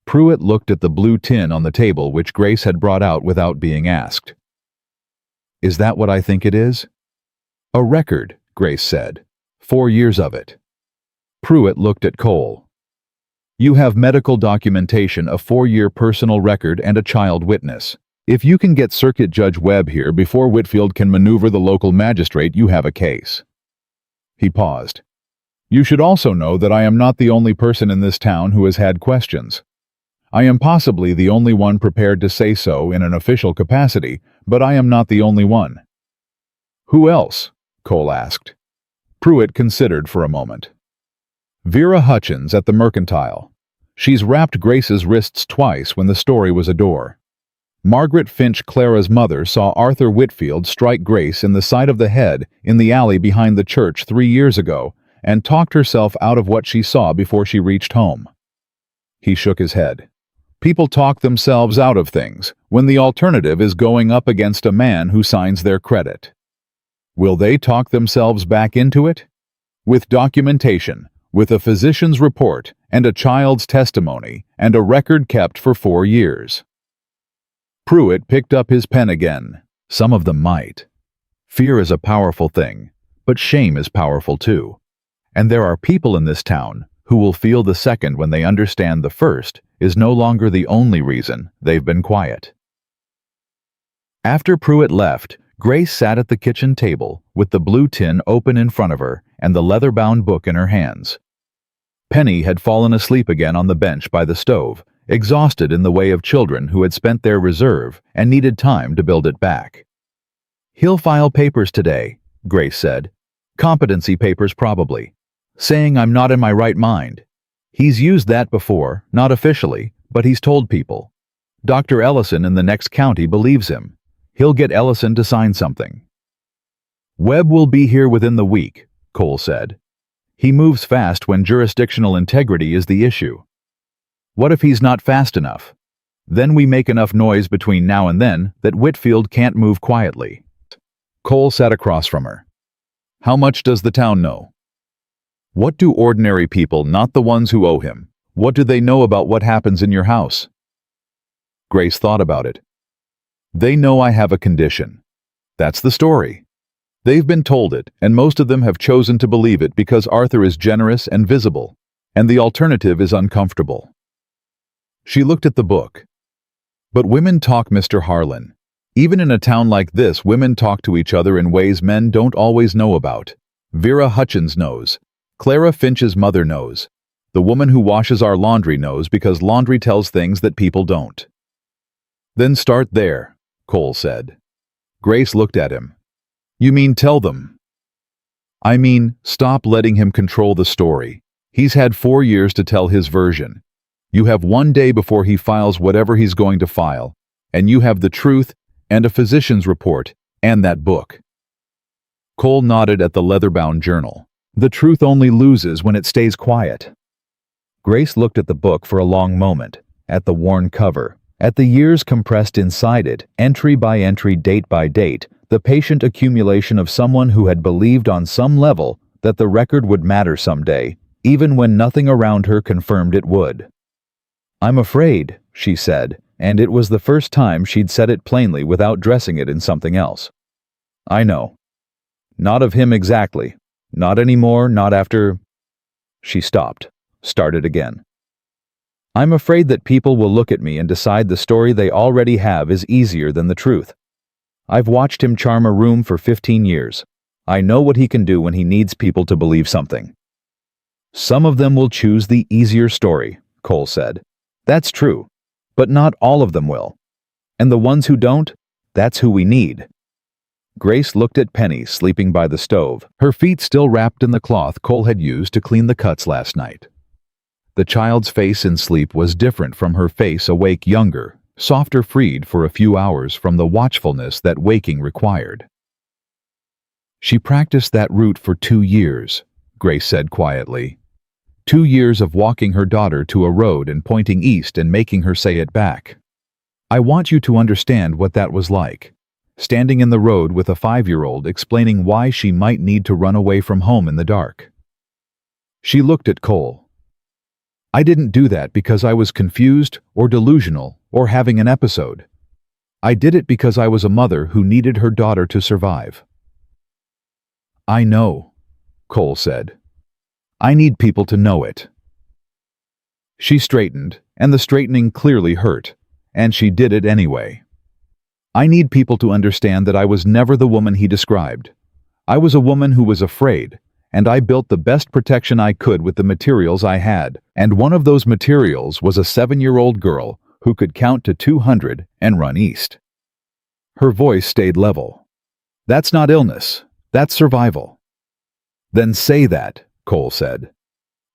[SPEAKER 1] Pruitt looked at the blue tin on the table which Grace had brought out without being asked. "Is that what I think it is?" "A record," Grace said. 4 years of it." Pruitt looked at Cole. "You have medical documentation, a 4-year personal record, and a child witness. If you can get Circuit Judge Webb here before Whitfield can maneuver the local magistrate, you have a case." He paused. "You should also know that I am not the only person in this town who has had questions. I am possibly the only one prepared to say so in an official capacity, but I am not the only one." "Who else?" Cole asked. Pruitt considered for a moment. "Vera Hutchins at the Mercantile. She's wrapped Grace's wrists twice when the story was a door. Margaret Finch, Clara's mother, saw Arthur Whitfield strike Grace in the side of the head in the alley behind the church 3 years ago and talked herself out of what she saw before she reached home." He shook his head. "People talk themselves out of things when the alternative is going up against a man who signs their credit. Will they talk themselves back into it? With documentation, with a physician's report and a child's testimony and a record kept for 4 years. Pruitt picked up his pen again. Some of them might. Fear is a powerful thing, but shame is powerful too. And there are people in this town who will feel the second when they understand the first is no longer the only reason they've been quiet. After Pruitt left, Grace sat at the kitchen table with the blue tin open in front of her and the leather-bound book in her hands. Penny had fallen asleep again on the bench by the stove, exhausted in the way of children who had spent their reserve and needed time to build it back. "He'll file papers today," Grace said. "Competency papers probably. Saying I'm not in my right mind. He's used that before, not officially, but he's told people. Dr. Ellison in the next county believes him. He'll get Ellison to sign something." "Webb will be here within the week," Cole said. "He moves fast when jurisdictional integrity is the issue. What if he's not fast enough? Then we make enough noise between now and then that Whitfield can't move quietly." Cole sat across from her. "How much does the town know? What do ordinary people, not the ones who owe him, what do they know about what happens in your house?" Grace thought about it. "They know I have a condition. That's the story. They've been told it, and most of them have chosen to believe it because Arthur is generous and visible, and the alternative is uncomfortable." She looked at the book. "But women talk, Mr. Harlan. Even in a town like this, women talk to each other in ways men don't always know about. Vera Hutchins knows. Clara Finch's mother knows. The woman who washes our laundry knows because laundry tells things that people don't." "Then start there," Cole said. Grace looked at him. "You mean tell them?" "I mean, stop letting him control the story. He's had 4 years to tell his version. You have 1 day before he files whatever he's going to file, and you have the truth and a physician's report and that book." Cole nodded at the leather-bound journal. "The truth only loses when it stays quiet." Grace looked at the book for a long moment, at the worn cover, at the years compressed inside it, entry by entry, date by date, the patient accumulation of someone who had believed on some level that the record would matter someday, even when nothing around her confirmed it would. "I'm afraid," she said, and it was the first time she'd said it plainly without dressing it in something else. "I know. Not of him exactly. Not anymore, not after—" She stopped, started again. "I'm afraid that people will look at me and decide the story they already have is easier than the truth. I've watched him charm a room for 15 years. I know what he can do when he needs people to believe something." "Some of them will choose the easier story," Cole said. "That's true, but not all of them will. And the ones who don't, that's who we need." Grace looked at Penny sleeping by the stove, her feet still wrapped in the cloth Cole had used to clean the cuts last night. The child's face in sleep was different from her face awake, younger, softer, freed for a few hours from the watchfulness that waking required. "She practiced that route for 2 years, Grace said quietly. 2 years of walking her daughter to a road and pointing east and making her say it back. I want you to understand what that was like. Standing in the road with a 5-year-old explaining why she might need to run away from home in the dark." She looked at Cole. "I didn't do that because I was confused or delusional or having an episode. I did it because I was a mother who needed her daughter to survive." "I know," Cole said. "I need people to know it." She straightened, and the straightening clearly hurt, and she did it anyway. "I need people to understand that I was never the woman he described. I was a woman who was afraid, and I built the best protection I could with the materials I had, and one of those materials was a 7-year-old girl who could count to 200 and run east." Her voice stayed level. "That's not illness. That's survival." "Then say that," Cole said.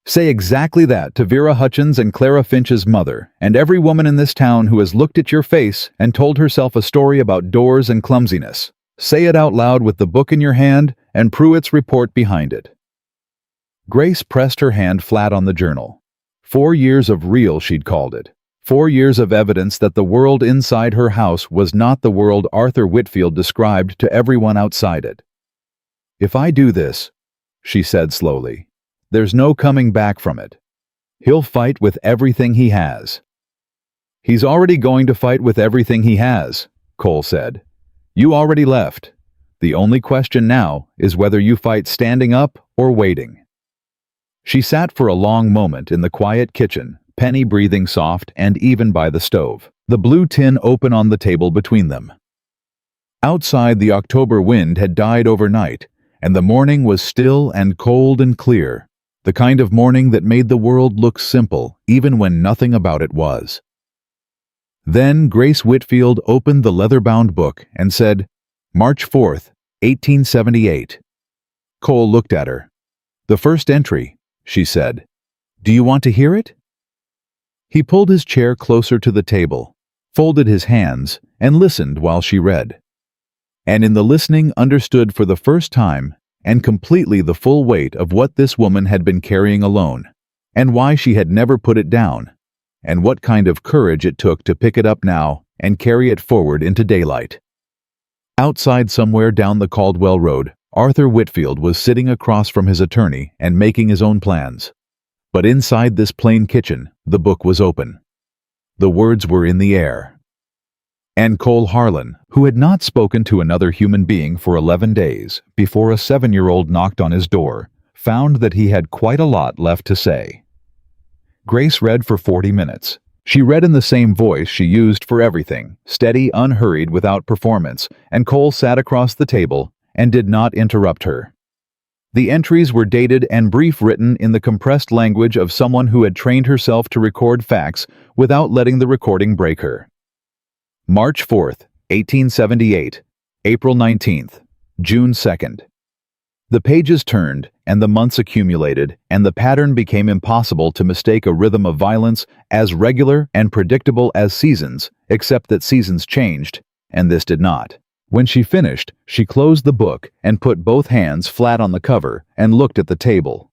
[SPEAKER 1] "Say exactly that to Vera Hutchins and Clara Finch's mother, and every woman in this town who has looked at your face and told herself a story about doors and clumsiness. Say it out loud with the book in your hand and Pruitt's report behind it." Grace pressed her hand flat on the journal. 4 years of real, she'd called it. 4 years of evidence that the world inside her house was not the world Arthur Whitfield described to everyone outside it. "If I do this," she said slowly, There's no coming back from it. He'll fight with everything he has." "He's already going to fight with everything he has," Cole said. "You already left. The only question now is whether you fight standing up or waiting." She sat for a long moment in the quiet kitchen, Penny breathing soft and even by the stove, the blue tin open on the table between them. Outside, the October wind had died overnight, and the morning was still and cold and clear, the kind of morning that made the world look simple even when nothing about it was. Then Grace Whitfield opened the leather-bound book and said, "March 4th, 1878. Cole looked at her. "The first entry," she said. "Do you want to hear it?" He pulled his chair closer to the table, folded his hands, and listened while she read. And in the listening understood for the first time and completely the full weight of what this woman had been carrying alone, and why she had never put it down, and what kind of courage it took to pick it up now and carry it forward into daylight. Outside somewhere down the Caldwell Road, Arthur Whitfield was sitting across from his attorney and making his own plans. But inside this plain kitchen, the book was open. The words were in the air. And Cole Harlan, who had not spoken to another human being for 11 days before a 7-year-old knocked on his door, found that he had quite a lot left to say. Grace read for 40 minutes. She read in the same voice she used for everything, steady, unhurried, without performance, and Cole sat across the table and did not interrupt her. The entries were dated and brief, written in the compressed language of someone who had trained herself to record facts without letting the recording break her. March 4th, 1878, April 19th, June 2nd. The pages turned, and the months accumulated, and the pattern became impossible to mistake a rhythm of violence as regular and predictable as seasons, except that seasons changed, and this did not. When she finished, she closed the book and put both hands flat on the cover and looked at the table.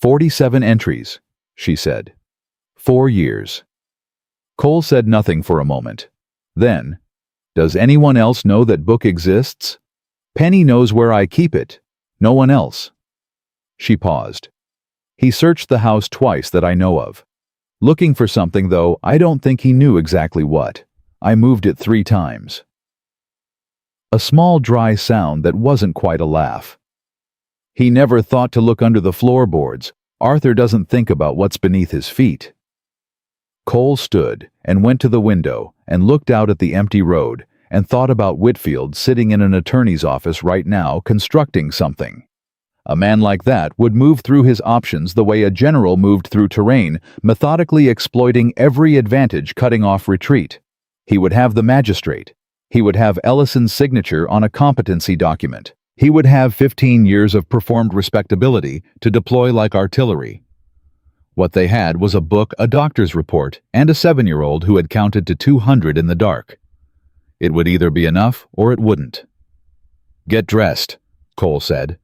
[SPEAKER 1] 47 entries, she said. 4 years. Cole said nothing for a moment. Then, "Does anyone else know that book exists? Penny knows where I keep it. No one else." She paused. "He searched the house twice that I know of. Looking for something, though I don't think he knew exactly what. I moved it 3 times. A small dry sound that wasn't quite a laugh. "He never thought to look under the floorboards. Arthur doesn't think about what's beneath his feet." Cole stood and went to the window and looked out at the empty road and thought about Whitfield sitting in an attorney's office right now constructing something. A man like that would move through his options the way a general moved through terrain, methodically exploiting every advantage, cutting off retreat. He would have the magistrate. He would have Ellison's signature on a competency document. He would have 15 years of performed respectability to deploy like artillery. What they had was a book, a doctor's report, and a 7-year-old who had counted to 200 in the dark. It would either be enough or it wouldn't. "Get dressed," Cole said.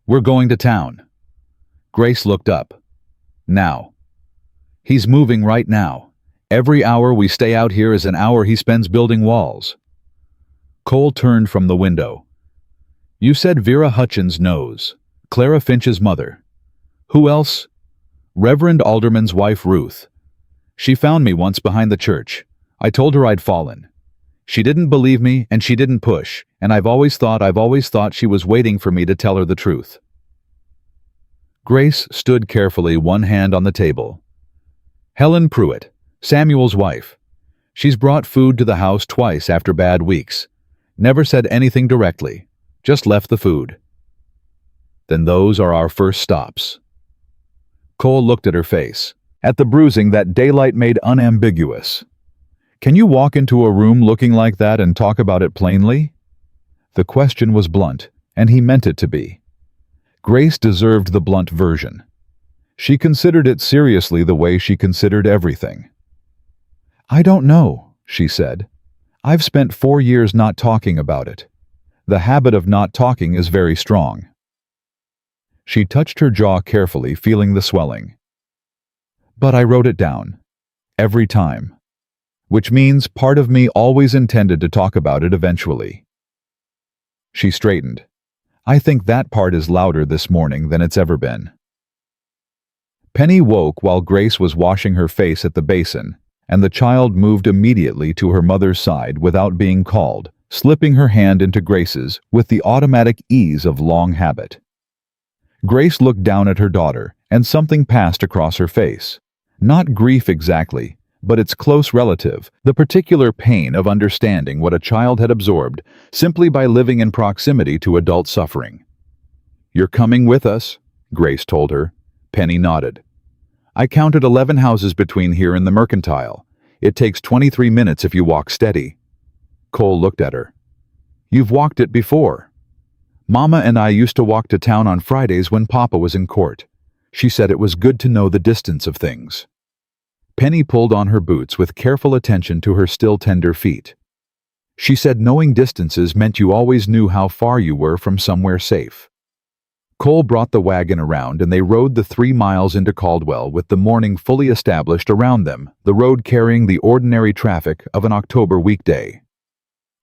[SPEAKER 1] "We're going to town." Grace looked up. "Now." "He's moving right now. Every hour we stay out here is an hour he spends building walls." Cole turned from the window. "You said Vera Hutchins knows. Clara Finch's mother. Who else?" "Reverend Alderman's wife, Ruth. She found me once behind the church. I told her I'd fallen. She didn't believe me, and she didn't push, and I've always thought she was waiting for me to tell her the truth." Grace stood carefully, one hand on the table. "Helen Pruitt, Samuel's wife. She's brought food to the house twice after bad weeks. Never said anything directly, just left the food." "Then those are our first stops." Cole looked at her face, at the bruising that daylight made unambiguous. "Can you walk into a room looking like that and talk about it plainly?" The question was blunt, and he meant it to be. Grace deserved the blunt version. She considered it seriously the way she considered everything. "I don't know," she said. "I've spent 4 years not talking about it. The habit of not talking is very strong." She touched her jaw carefully, feeling the swelling. "But I wrote it down. Every time. Which means part of me always intended to talk about it eventually." She straightened. "I think that part is louder this morning than it's ever been." Penny woke while Grace was washing her face at the basin, and the child moved immediately to her mother's side without being called, slipping her hand into Grace's with the automatic ease of long habit. Grace looked down at her daughter, and something passed across her face. Not grief exactly, but its close relative, the particular pain of understanding what a child had absorbed simply by living in proximity to adult suffering. "You're coming with us," Grace told her. Penny nodded. "I counted 11 houses between here and the Mercantile. It takes 23 minutes if you walk steady." Cole looked at her. "You've walked it before." "Mama and I used to walk to town on Fridays when Papa was in court." She said it was good to know the distance of things. Penny pulled on her boots with careful attention to her still tender feet. She said knowing distances meant you always knew how far you were from somewhere safe. Cole brought the wagon around and they rode the 3 miles into Caldwell with the morning fully established around them, the road carrying the ordinary traffic of an October weekday.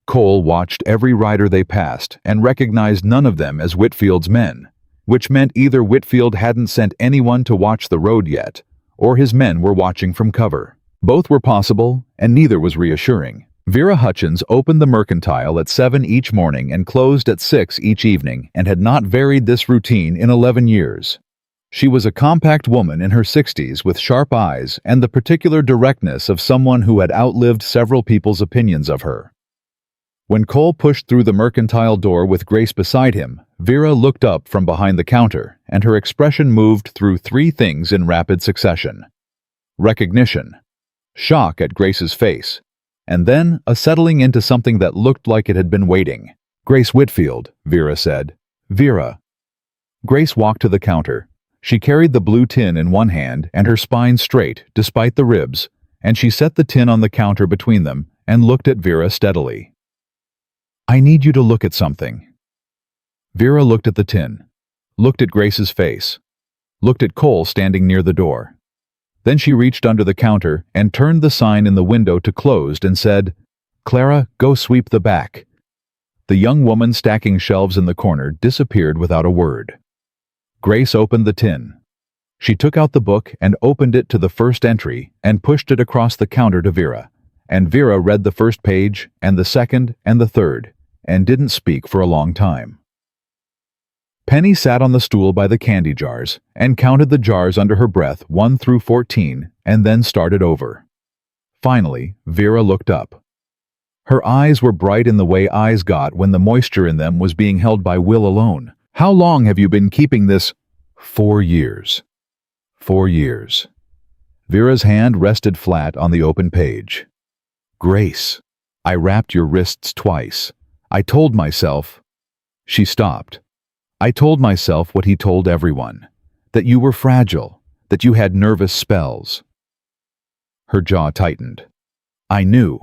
[SPEAKER 1] Cole watched every rider they passed and recognized none of them as Whitfield's men, which meant either Whitfield hadn't sent anyone to watch the road yet, or his men were watching from cover. Both were possible, and neither was reassuring. Vera Hutchins opened the Mercantile at 7 each morning and closed at 6 each evening, and had not varied this routine in 11 years. She was a compact woman in her 60s with sharp eyes and the particular directness of someone who had outlived several people's opinions of her. When Cole pushed through the Mercantile door with Grace beside him, Vera looked up from behind the counter, and her expression moved through 3 things in rapid succession: recognition, shock at Grace's face, and then a settling into something that looked like it had been waiting. "Grace Whitfield," Vera said. "Vera." Grace walked to the counter. She carried the blue tin in one hand and her spine straight, despite the ribs, and she set the tin on the counter between them and looked at Vera steadily. "I need you to look at something." Vera looked at the tin, looked at Grace's face, looked at Cole standing near the door. Then she reached under the counter and turned the sign in the window to closed and said, "Clara, go sweep the back." The young woman stacking shelves in the corner disappeared without a word. Grace opened the tin. She took out the book and opened it to the first entry and pushed it across the counter to Vera, and Vera read the first page and the second and the third, and didn't speak for a long time. Penny sat on the stool by the candy jars and counted the jars under her breath 1 through 14 and then started over. Finally, Vera looked up. Her eyes were bright in the way eyes got when the moisture in them was being held by will alone. "How long have you been keeping this?" "4 years. 4 years. Vera's hand rested flat on the open page. "Grace, I wrapped your wrists twice. I told myself—" She stopped. "I told myself what he told everyone, that you were fragile, that you had nervous spells." Her jaw tightened. "I knew.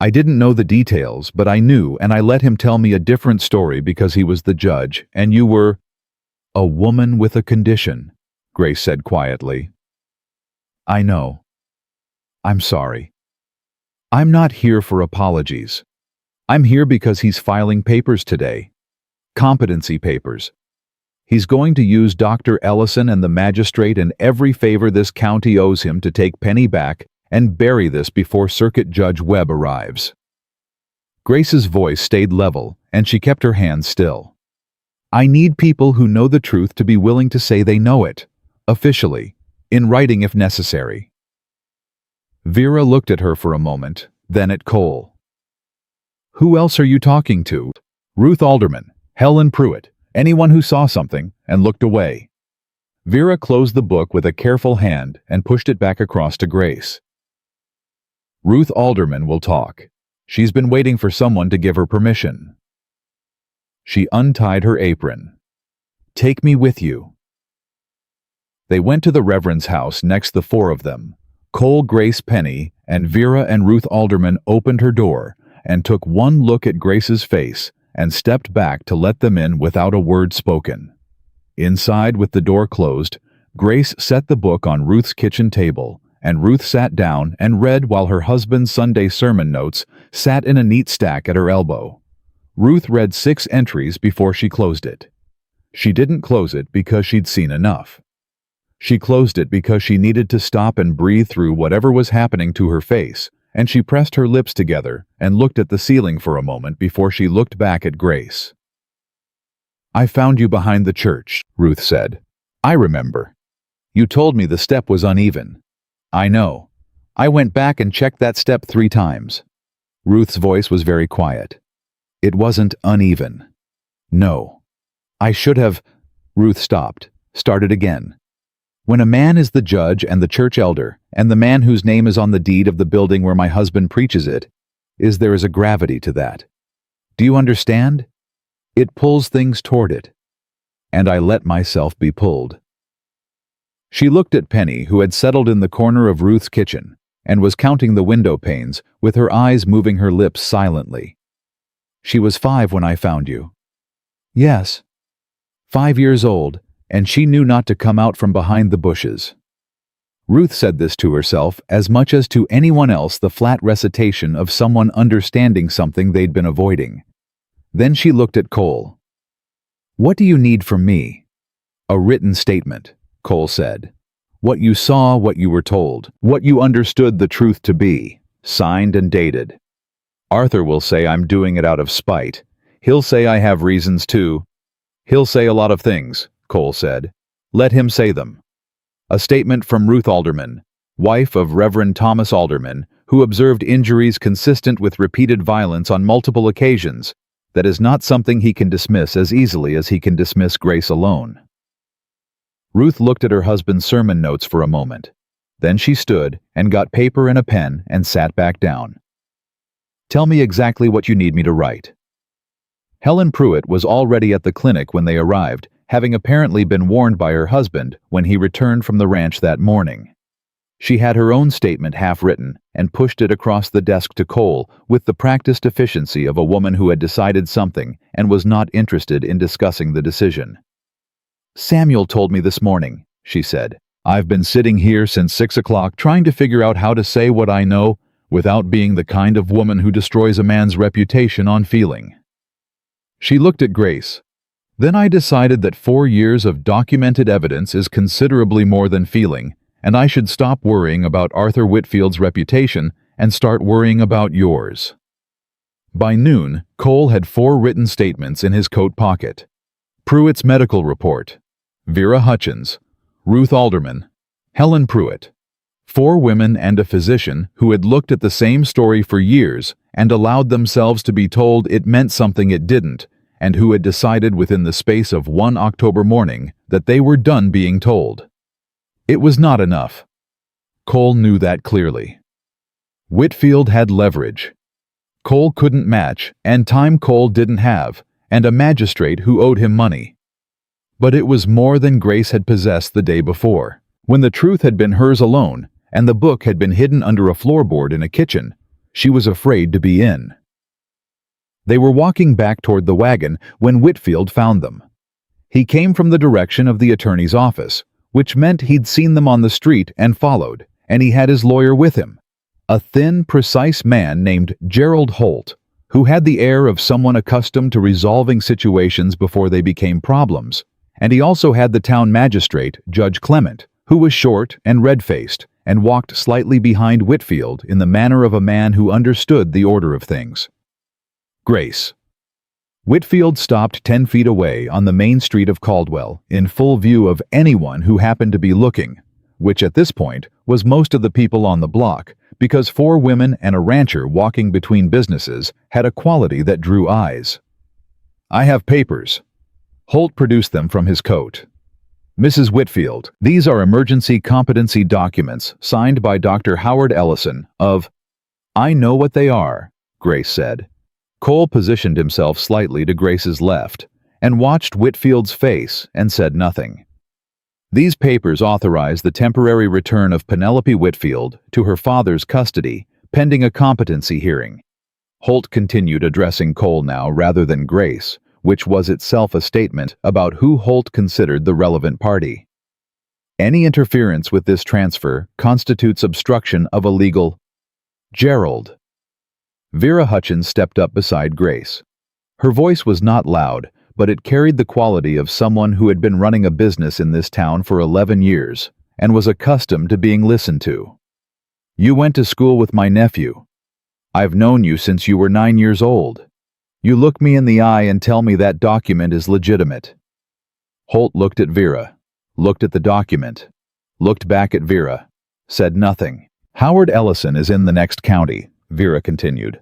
[SPEAKER 1] I didn't know the details, but I knew, and I let him tell me a different story because he was the judge, and you were—" "A woman with a condition," Grace said quietly. "I know. I'm sorry. I'm not here for apologies. I'm here because he's filing papers today. Competency papers. He's going to use Dr. Ellison and the magistrate in every favor this county owes him to take Penny back and bury this before Circuit Judge Webb arrives." Grace's voice stayed level, and she kept her hands still. "I need people who know the truth to be willing to say they know it, officially, in writing if necessary." Vera looked at her for a moment, then at Cole. "Who else are you talking to?" "Ruth Alderman, Helen Pruitt, anyone who saw something," and looked away. Vera closed the book with a careful hand and pushed it back across to Grace. "Ruth Alderman will talk. She's been waiting for someone to give her permission." She untied her apron. "Take me with you." They went to the Reverend's house next, the 4 of them. Cole, Grace, Penny, and Vera and Ruth Alderman opened her door and took one look at Grace's face and stepped back to let them in without a word spoken. Inside, with the door closed, Grace set the book on Ruth's kitchen table, and Ruth sat down and read while her husband's Sunday sermon notes sat in a neat stack at her elbow. Ruth read 6 entries before she closed it. She didn't close it because she'd seen enough. She closed it because she needed to stop and breathe through whatever was happening to her face, and she pressed her lips together and looked at the ceiling for a moment before she looked back at Grace. "I found you behind the church," Ruth said. "I remember. You told me the step was uneven." "I know. I went back and checked that step 3 times. Ruth's voice was very quiet. "It wasn't uneven." "No. I should have—" Ruth stopped, started again. "When a man is the judge and the church elder, and the man whose name is on the deed of the building where my husband preaches it, there is a gravity to that. Do you understand? It pulls things toward it. And I let myself be pulled." She looked at Penny, who had settled in the corner of Ruth's kitchen, and was counting the window panes, with her eyes moving her lips silently. "She was 5 when I found you." "Yes. 5 years old, and she knew not to come out from behind the bushes." Ruth said this to herself as much as to anyone else, the flat recitation of someone understanding something they'd been avoiding. Then she looked at Cole. "What do you need from me?" "A written statement," Cole said. "What you saw, what you were told, what you understood the truth to be, signed and dated. Arthur will say I'm doing it out of spite. He'll say I have reasons too. He'll say a lot of things," Cole said. "Let him say them. A statement from Ruth Alderman, wife of Reverend Thomas Alderman, who observed injuries consistent with repeated violence on multiple occasions. That is not something he can dismiss as easily as he can dismiss Grace alone." Ruth looked at her husband's sermon notes for a moment. Then she stood and got paper and a pen and sat back down. "Tell me exactly what you need me to write." Helen Pruitt was already at the clinic when they arrived, having apparently been warned by her husband when he returned from the ranch that morning. She had her own statement half-written and pushed it across the desk to Cole with the practiced efficiency of a woman who had decided something and was not interested in discussing the decision. "Samuel told me this morning," she said. "I've been sitting here since 6 o'clock trying to figure out how to say what I know without being the kind of woman who destroys a man's reputation on feeling." She looked at Grace. "Then I decided that 4 years of documented evidence is considerably more than feeling, and I should stop worrying about Arthur Whitfield's reputation and start worrying about yours." By noon, Cole had 4 written statements in his coat pocket. Pruitt's medical report, Vera Hutchins, Ruth Alderman, Helen Pruitt. 4 women and a physician who had looked at the same story for years and allowed themselves to be told it meant something it didn't, and who had decided within the space of one October morning that they were done being told. It was not enough. Cole knew that clearly. Whitfield had leverage. Cole couldn't match, and time Cole didn't have, and a magistrate who owed him money. But it was more than Grace had possessed the day before, when the truth had been hers alone, and the book had been hidden under a floorboard in a kitchen. She was afraid to be in. They were walking back toward the wagon when Whitfield found them. He came from the direction of the attorney's office, which meant he'd seen them on the street and followed, and he had his lawyer with him. A thin, precise man named Gerald Holt, who had the air of someone accustomed to resolving situations before they became problems, and he also had the town magistrate, Judge Clement, who was short and red-faced and walked slightly behind Whitfield in the manner of a man who understood the order of things. Grace. Whitfield stopped 10 feet away on the main street of Caldwell, in full view of anyone who happened to be looking, which at this point was most of the people on the block, because 4 women and a rancher walking between businesses had a quality that drew eyes. "I have papers." Holt produced them from his coat. "Mrs. Whitfield, these are emergency competency documents signed by Dr. Howard Ellison of—" "I know what they are," Grace said. Cole positioned himself slightly to Grace's left and watched Whitfield's face and said nothing. "These papers authorize the temporary return of Penelope Whitfield to her father's custody, pending a competency hearing." Holt continued, addressing Cole now rather than Grace, which was itself a statement about who Holt considered the relevant party. "Any interference with this transfer constitutes obstruction of a legal—" "Gerald." Vera Hutchins stepped up beside Grace. Her voice was not loud, but it carried the quality of someone who had been running a business in this town for 11 years and was accustomed to being listened to. "You went to school with my nephew. I've known you since you were 9 years old. You look me in the eye and tell me that document is legitimate." Holt looked at Vera, looked at the document, looked back at Vera, said nothing. "Howard Ellison is in the next county," Vera continued.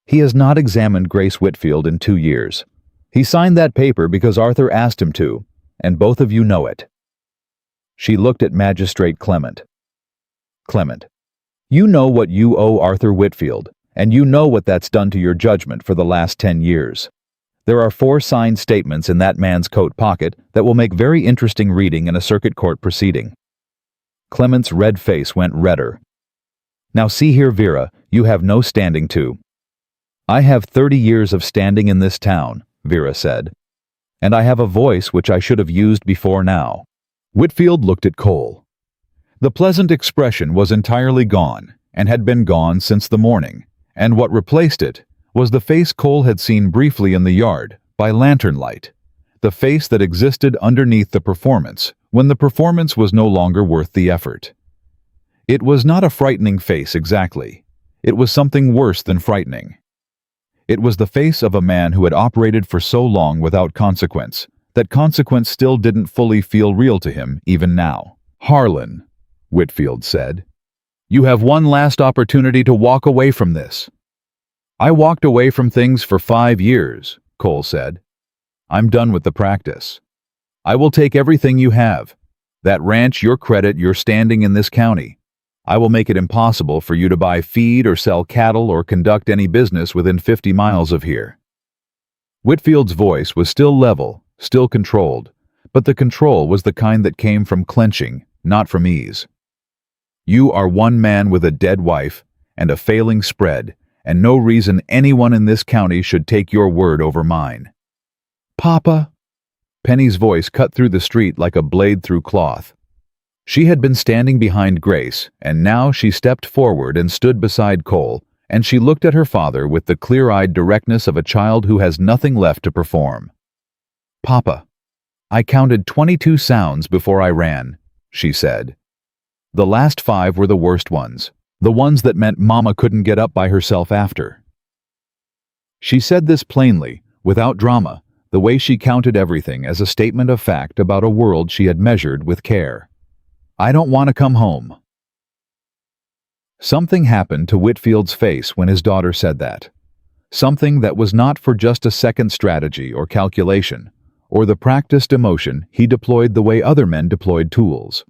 [SPEAKER 1] "He has not examined Grace Whitfield in 2 years. He signed that paper because Arthur asked him to, and both of you know it." She looked at Magistrate Clement. "Clement, you know what you owe Arthur Whitfield, and you know what that's done to your judgment for the last 10 years. There are 4 signed statements in that man's coat pocket that will make very interesting reading in a circuit court proceeding." Clement's red face went redder. "Now see here, Vera, you have no standing to." "I have 30 years of standing in this town," Vera said. "And I have a voice which I should have used before now." Whitfield looked at Cole. The pleasant expression was entirely gone, and had been gone since the morning, and what replaced it was the face Cole had seen briefly in the yard, by lantern light, the face that existed underneath the performance, when the performance was no longer worth the effort. It was not a frightening face exactly. It was something worse than frightening. It was the face of a man who had operated for so long without consequence, that consequence still didn't fully feel real to him even now. "Harlan," Whitfield said, "you have one last opportunity to walk away from this." "I walked away from things for 5 years," Cole said. "I'm done with the practice. I will take everything you have. That ranch, your credit, your standing in this county. I will make it impossible for you to buy feed or sell cattle or conduct any business within 50 miles of here." Whitfield's voice was still level, still controlled, but the control was the kind that came from clenching, not from ease. "You are one man with a dead wife and a failing spread, and no reason anyone in this county should take your word over mine." "Papa!" Penny's voice cut through the street like a blade through cloth. She had been standing behind Grace, and now she stepped forward and stood beside Cole, and she looked at her father with the clear-eyed directness of a child who has nothing left to perform. "Papa, I counted 22 sounds before I ran," she said. "The last 5 were the worst ones, the ones that meant Mama couldn't get up by herself after." She said this plainly, without drama, the way she counted everything as a statement of fact about a world she had measured with care. "I don't want to come home." Something happened to Whitfield's face when his daughter said that. Something that was not for just a second strategy or calculation, or the practiced emotion he deployed the way other men deployed tools.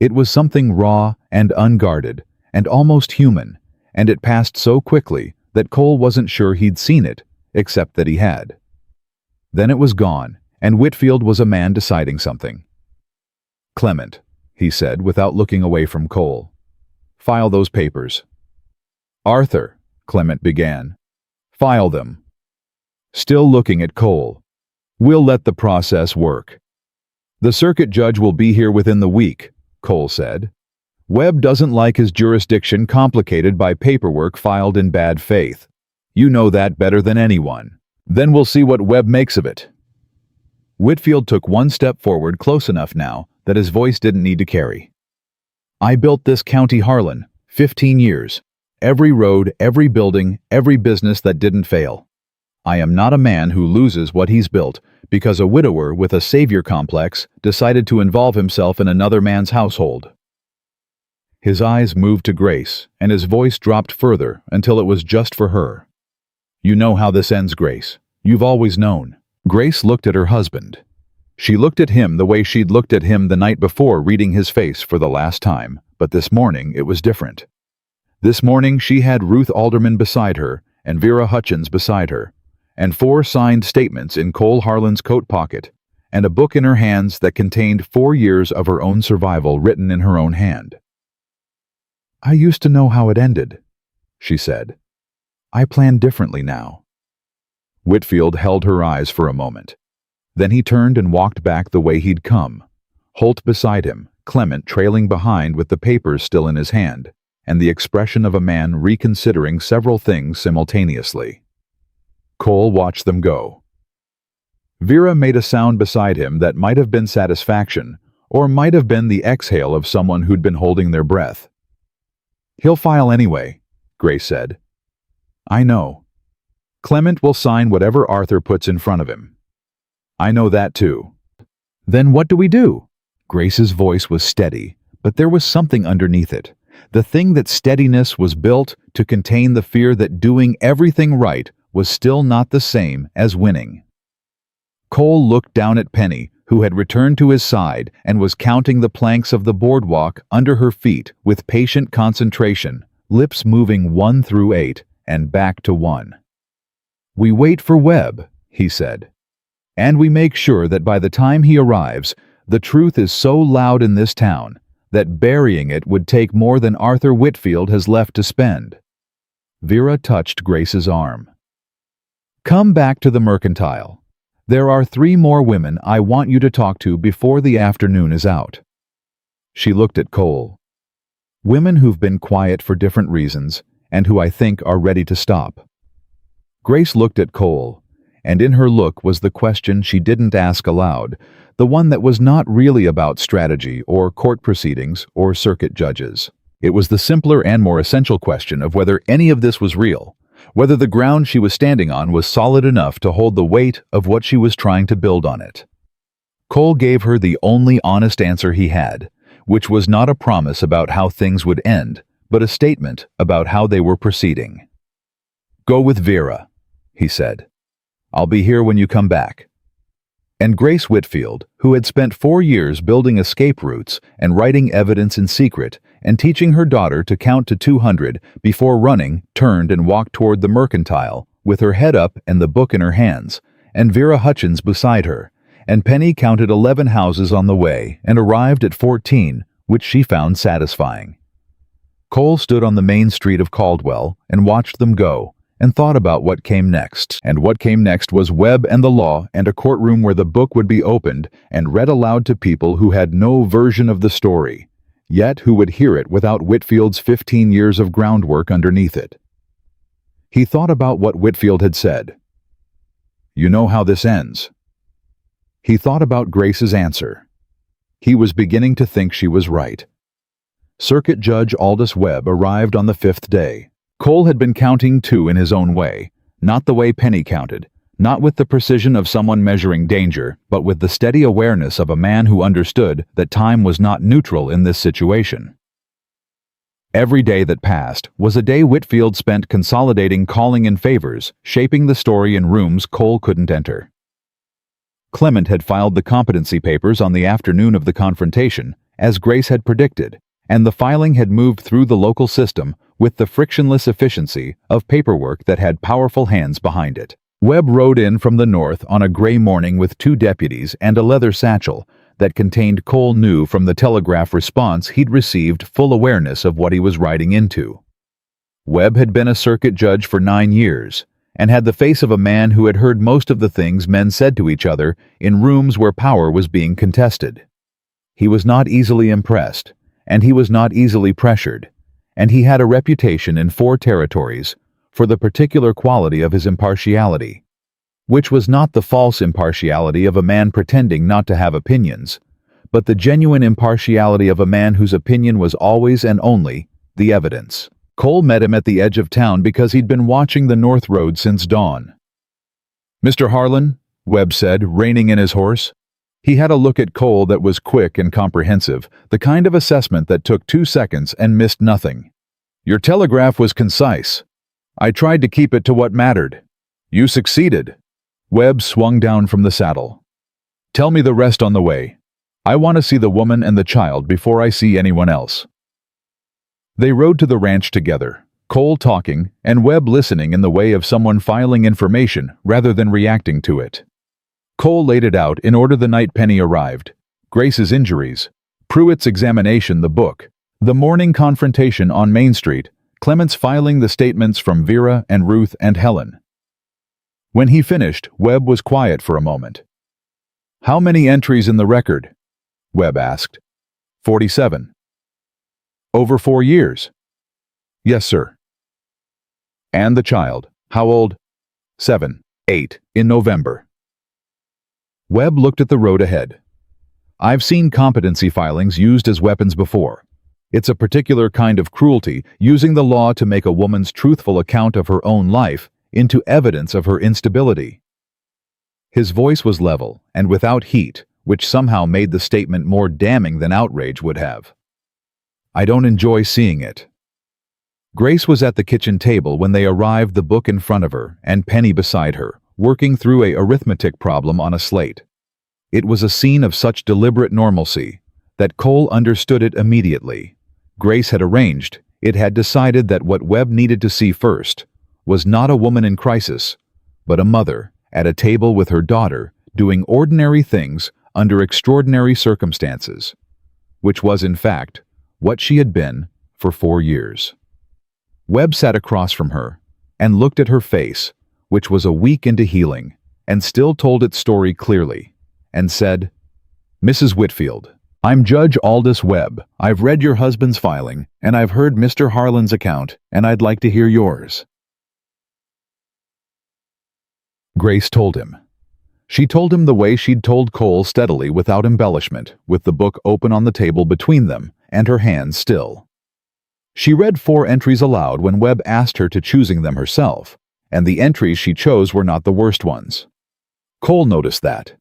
[SPEAKER 1] It was something raw and unguarded, and almost human, and it passed so quickly that Cole wasn't sure he'd seen it, except that he had. Then it was gone, and Whitfield was a man deciding something. "Clement," he said without looking away from Cole, "file those papers." "Arthur," Clement began. "File them." Still looking at Cole. "We'll let the process work." "The circuit judge will be here within the week," Cole said. "Webb doesn't like his jurisdiction complicated by paperwork filed in bad faith. You know that better than anyone. Then we'll see what Webb makes of it." Whitfield took one step forward close enough now that his voice didn't need to carry. "I built this county, Harlan, 15 years. Every road, every building, every business that didn't fail. I am not a man who loses what he's built because a widower with a savior complex decided to involve himself in another man's household." His eyes moved to Grace, and his voice dropped further until it was just for her. "You know how this ends, Grace. You've always known." Grace looked at her husband. She looked at him the way she'd looked at him the night before reading his face for the last time, but this morning it was different. This morning she had Ruth Alderman beside her and Vera Hutchins beside her, and 4 signed statements in Cole Harlan's coat pocket, and a book in her hands that contained 4 years of her own survival written in her own hand. "I used to know how it ended," she said. "I plan differently now." Whitfield held her eyes for a moment. Then he turned and walked back the way he'd come, Holt beside him, Clement trailing behind with the papers still in his hand, and the expression of a man reconsidering several things simultaneously. Cole watched them go. Vera made a sound beside him that might have been satisfaction, or might have been the exhale of someone who'd been holding their breath. "He'll file anyway," Grace said. "I know. Clement will sign whatever Arthur puts in front of him." "I know that too." "Then what do we do?" Grace's voice was steady, but there was something underneath it. The thing that steadiness was built to contain the fear that doing everything right was still not the same as winning. Cole looked down at Penny, who had returned to his side and was counting the planks of the boardwalk under her feet with patient concentration, lips moving 1 through 8 and back to 1. "We wait for Webb," he said. "And we make sure that by the time he arrives, the truth is so loud in this town that burying it would take more than Arthur Whitfield has left to spend." Vera touched Grace's arm. "Come back to the Mercantile. There are 3 more women I want you to talk to before the afternoon is out." She looked at Cole. "Women who've been quiet for different reasons and who I think are ready to stop." Grace looked at Cole, and in her look was the question she didn't ask aloud, the one that was not really about strategy or court proceedings or circuit judges. It was the simpler and more essential question of whether any of this was real, whether the ground she was standing on was solid enough to hold the weight of what she was trying to build on it. Cole gave her the only honest answer he had, which was not a promise about how things would end, but a statement about how they were proceeding. "Go with Vera," he said. "I'll be here when you come back." And Grace Whitfield, who had spent 4 years building escape routes and writing evidence in secret and teaching her daughter to count to 200 before running, turned and walked toward the Mercantile, with her head up and the book in her hands, and Vera Hutchins beside her, and Penny counted 11 houses on the way and arrived at 14, which she found satisfying. Cole stood on the main street of Caldwell and watched them go, and thought about what came next. And what came next was Webb and the law and a courtroom where the book would be opened and read aloud to people who had no version of the story, yet who would hear it without Whitfield's 15 years of groundwork underneath it. He thought about what Whitfield had said. "You know how this ends." He thought about Grace's answer. He was beginning to think she was right. Circuit Judge Aldous Webb arrived on the 5th day. Cole had been counting 2 in his own way, not the way Penny counted, not with the precision of someone measuring danger, but with the steady awareness of a man who understood that time was not neutral in this situation. Every day that passed was a day Whitfield spent consolidating calling in favors, shaping the story in rooms Cole couldn't enter. Clement had filed the competency papers on the afternoon of the confrontation, as Grace had predicted, and the filing had moved through the local system with the frictionless efficiency of paperwork that had powerful hands behind it. Webb rode in from the north on a gray morning with 2 deputies and a leather satchel that contained, Cole knew from the telegraph response he'd received, full awareness of what he was riding into. Webb had been a circuit judge for 9 years, and had the face of a man who had heard most of the things men said to each other in rooms where power was being contested. He was not easily impressed, and he was not easily pressured, and he had a reputation in 4 territories for the particular quality of his impartiality, which was not the false impartiality of a man pretending not to have opinions, but the genuine impartiality of a man whose opinion was always and only the evidence. Cole met him at the edge of town because he'd been watching the North Road since dawn. "Mr. Harlan," Webb said, reining in his horse. He had a look at Cole that was quick and comprehensive, the kind of assessment that took 2 seconds and missed nothing. "Your telegraph was concise. I tried to keep it to what mattered. You succeeded." Webb swung down from the saddle. "Tell me the rest on the way. I want to see the woman and the child before I see anyone else." They rode to the ranch together, Cole talking and Webb listening in the way of someone filing information rather than reacting to it. Cole laid it out in order the night Penny arrived: Grace's injuries, Pruitt's examination, the book, the morning confrontation on Main Street, Clements filing the statements from Vera and Ruth and Helen. When he finished, Webb was quiet for a moment. "How many entries in the record?" Webb asked. 47. "Over 4 years?" "Yes, sir." "And the child, how old?" 7, 8, in November. Webb looked at the road ahead. I've seen competency filings used as weapons before. It's a particular kind of cruelty, using the law to make a woman's truthful account of her own life into evidence of her instability. His voice was level and without heat, which somehow made the statement more damning than outrage would have. I don't enjoy seeing it. Grace was at the kitchen table when they arrived, the book in front of her and Penny beside her, working through an arithmetic problem on a slate. It was a scene of such deliberate normalcy that Cole understood it immediately. Grace had arranged, it had decided that what Webb needed to see first was not a woman in crisis, but a mother at a table with her daughter doing ordinary things under extraordinary circumstances, which was, in fact, what she had been for 4 years. Webb sat across from her and looked at her face, which was a week into healing, and still told its story clearly, and said, "Mrs. Whitfield, I'm Judge Aldous Webb. I've read your husband's filing, and I've heard Mr. Harlan's account, and I'd like to hear yours." Grace told him. She told him the way she'd told Cole, steadily, without embellishment, with the book open on the table between them and her hands still. She read 4 entries aloud when Webb asked her to choosing them herself, and the entries she chose were not the worst ones. Cole noticed that.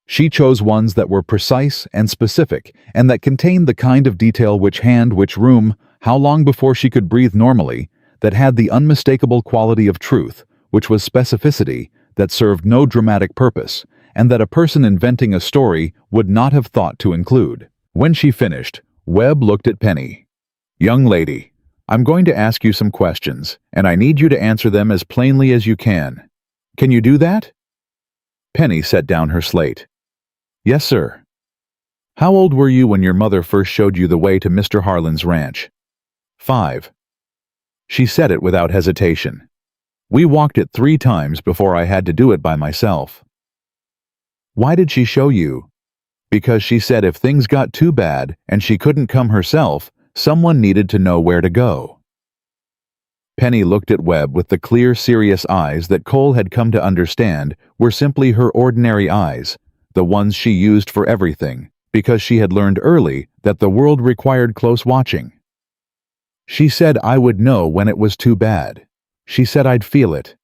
[SPEAKER 1] She chose ones that were precise and specific, and that contained the kind of detail: which hand, which room, how long before she could breathe normally, that had the unmistakable quality of truth, which was specificity that served no dramatic purpose, and that a person inventing a story would not have thought to include. When she finished, Webb looked at Penny. "Young lady, I'm going to ask you some questions, and I need you to answer them as plainly as you can. Can you do that?" Penny set down her slate. "Yes, sir." "How old were you when your mother first showed you the way to Mr. Harlan's ranch?" "5. She said it without hesitation. "We walked it 3 times before I had to do it by myself." "Why did she show you?" "Because she said if things got too bad and she couldn't come herself, someone needed to know where to go." Penny looked at Webb with the clear, serious eyes that Cole had come to understand were simply her ordinary eyes, the ones she used for everything, because she had learned early that the world required close watching. "She said I would know when it was too bad. She said I'd feel it."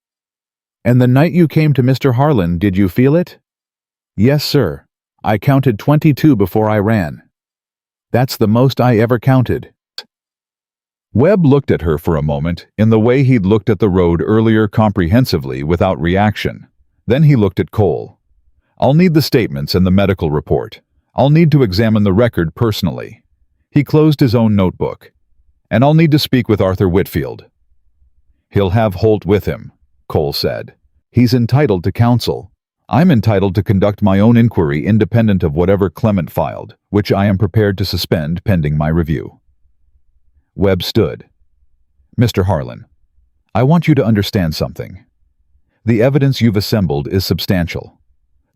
[SPEAKER 1] "And the night you came to Mr. Harlan, did you feel it?" "Yes, sir. I counted 22 before I ran. That's the most I ever counted." Webb looked at her for a moment in the way he'd looked at the road earlier, comprehensively, without reaction. Then he looked at Cole. "I'll need the statements and the medical report. I'll need to examine the record personally." He closed his own notebook. "And I'll need to speak with Arthur Whitfield." "He'll have Holt with him," Cole said. "He's entitled to counsel. I'm entitled to conduct my own inquiry independent of whatever Clement filed, which I am prepared to suspend pending my review." Webb stood. "Mr. Harlan, I want you to understand something. The evidence you've assembled is substantial.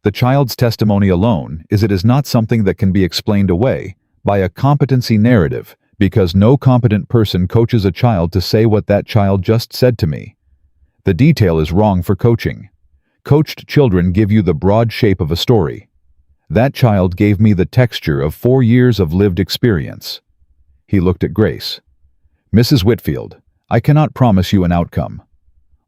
[SPEAKER 1] The child's testimony alone is not something that can be explained away by a competency narrative, because no competent person coaches a child to say what that child just said to me. The detail is wrong for coaching. Coached children give you the broad shape of a story. That child gave me the texture of 4 years of lived experience." He looked at Grace. "Mrs. Whitfield, I cannot promise you an outcome.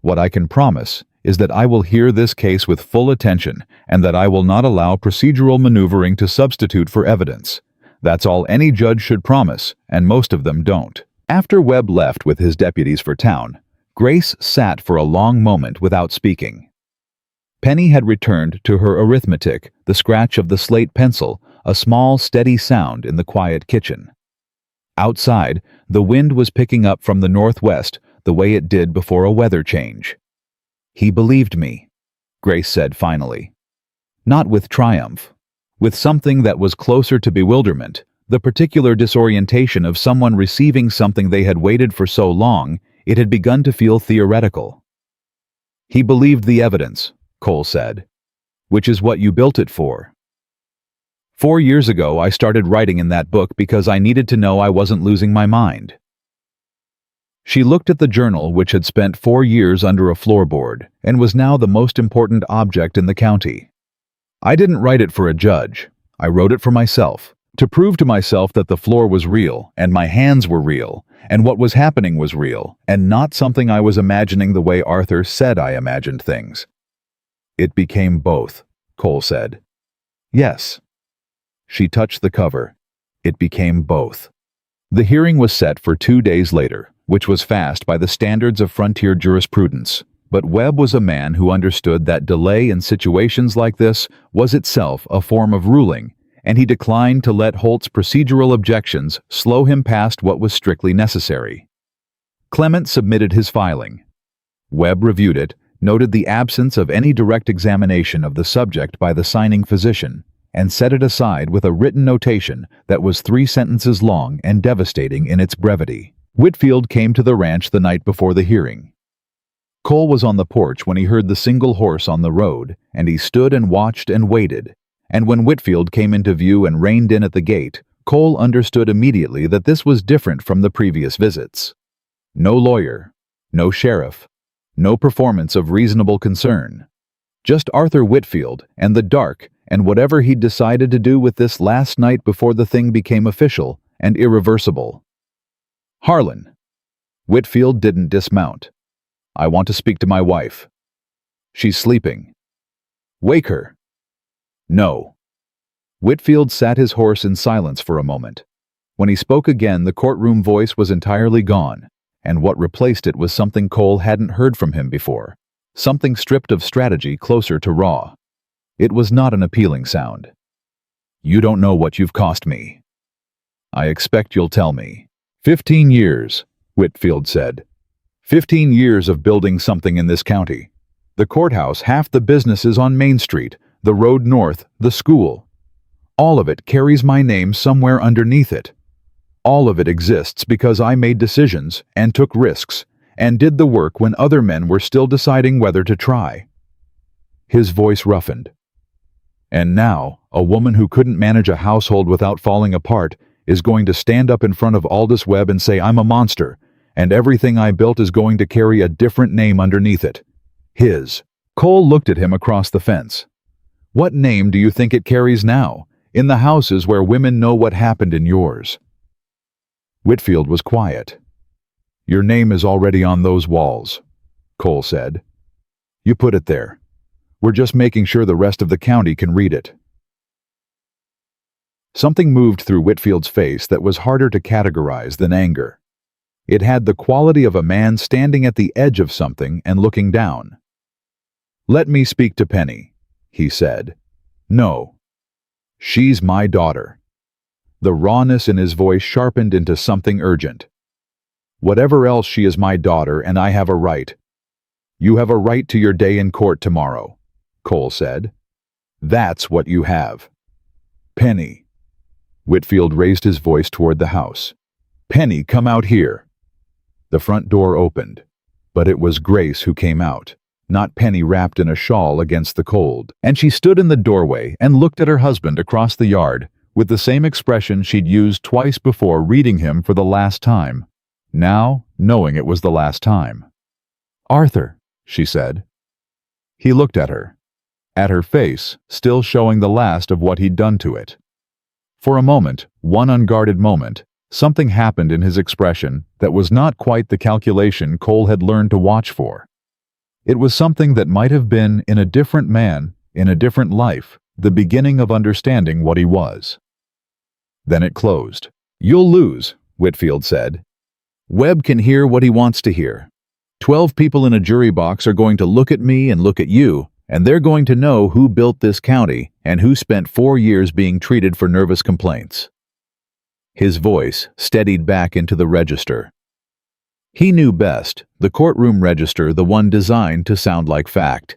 [SPEAKER 1] What I can promise is that I will hear this case with full attention and that I will not allow procedural maneuvering to substitute for evidence. That's all any judge should promise, and most of them don't." After Webb left with his deputies for town, Grace sat for a long moment without speaking. Penny had returned to her arithmetic, the scratch of the slate pencil, a small, steady sound in the quiet kitchen. Outside, the wind was picking up from the northwest the way it did before a weather change. "He believed me," Grace said finally. Not with triumph. With something that was closer to bewilderment, the particular disorientation of someone receiving something they had waited for so long, it had begun to feel theoretical. "He believed the evidence," Cole said, "which is what you built it for. 4 years ago, I started writing in that book because I needed to know I wasn't losing my mind." She looked at the journal, which had spent 4 years under a floorboard and was now the most important object in the county. I didn't write it for a judge. I wrote it for myself, to prove to myself that the floor was real, and my hands were real, and what was happening was real, and not something I was imagining the way Arthur said I imagined things. It became both, Cole said. Yes. She touched the cover. It became both. The hearing was set for 2 days later, which was fast by the standards of frontier jurisprudence. But Webb was a man who understood that delay in situations like this was itself a form of ruling, and he declined to let Holt's procedural objections slow him past what was strictly necessary. Clement submitted his filing. Webb reviewed it, noted the absence of any direct examination of the subject by the signing physician, and set it aside with a written notation that was 3 sentences long and devastating in its brevity. Whitfield came to the ranch the night before the hearing. Cole was on the porch when he heard the single horse on the road, and he stood and watched and waited. And when Whitfield came into view and reined in at the gate, Cole understood immediately that this was different from the previous visits. No lawyer, no sheriff, no performance of reasonable concern. Just Arthur Whitfield and the dark and whatever he'd decided to do with this last night before the thing became official and irreversible. Harlan. Whitfield didn't dismount. I want to speak to my wife. She's sleeping. Wake her. No. Whitfield sat his horse in silence for a moment. When he spoke again, the courtroom voice was entirely gone, and what replaced it was something Cole hadn't heard from him before, something stripped of strategy closer to raw. It was not an appealing sound. You don't know what you've cost me. I expect you'll tell me. 15 years, Whitfield said. 15 years of building something in this county. The courthouse, half the businesses on Main Street, the road north, the school. All of it carries my name somewhere underneath it. All of it exists because I made decisions and took risks and did the work when other men were still deciding whether to try. His voice roughened. And now, a woman who couldn't manage a household without falling apart is going to stand up in front of Aldous Webb and say I'm a monster, and everything I built is going to carry a different name underneath it. His. Cole looked at him across the fence. What name do you think it carries now, in the houses where women know what happened in yours? Whitfield was quiet. Your name is already on those walls, Cole said. You put it there. We're just making sure the rest of the county can read it. Something moved through Whitfield's face that was harder to categorize than anger. It had the quality of a man standing at the edge of something and looking down. Let me speak to Penny, he said. No. She's my daughter. The rawness in his voice sharpened into something urgent. Whatever else, she is my daughter, and I have a right. You have a right to your day in court tomorrow, Cole said. That's what you have. Penny. Whitfield raised his voice toward the house. Penny, come out here. The front door opened, but it was Grace who came out, not Penny wrapped in a shawl against the cold, and she stood in the doorway and looked at her husband across the yard with the same expression she'd used twice before reading him for the last time, now knowing it was the last time. Arthur, she said. He looked at her face still showing the last of what he'd done to it. For a moment, one unguarded moment, something happened in his expression that was not quite the calculation Cole had learned to watch for. It was something that might have been, in a different man, in a different life, the beginning of understanding what he was. Then it closed. You'll lose, Whitfield said. Webb can hear what he wants to hear. 12 people in a jury box are going to look at me and look at you, and they're going to know who built this county and who spent 4 years being treated for nervous complaints. His voice steadied back into the register. He knew best, the courtroom register, the one designed to sound like fact.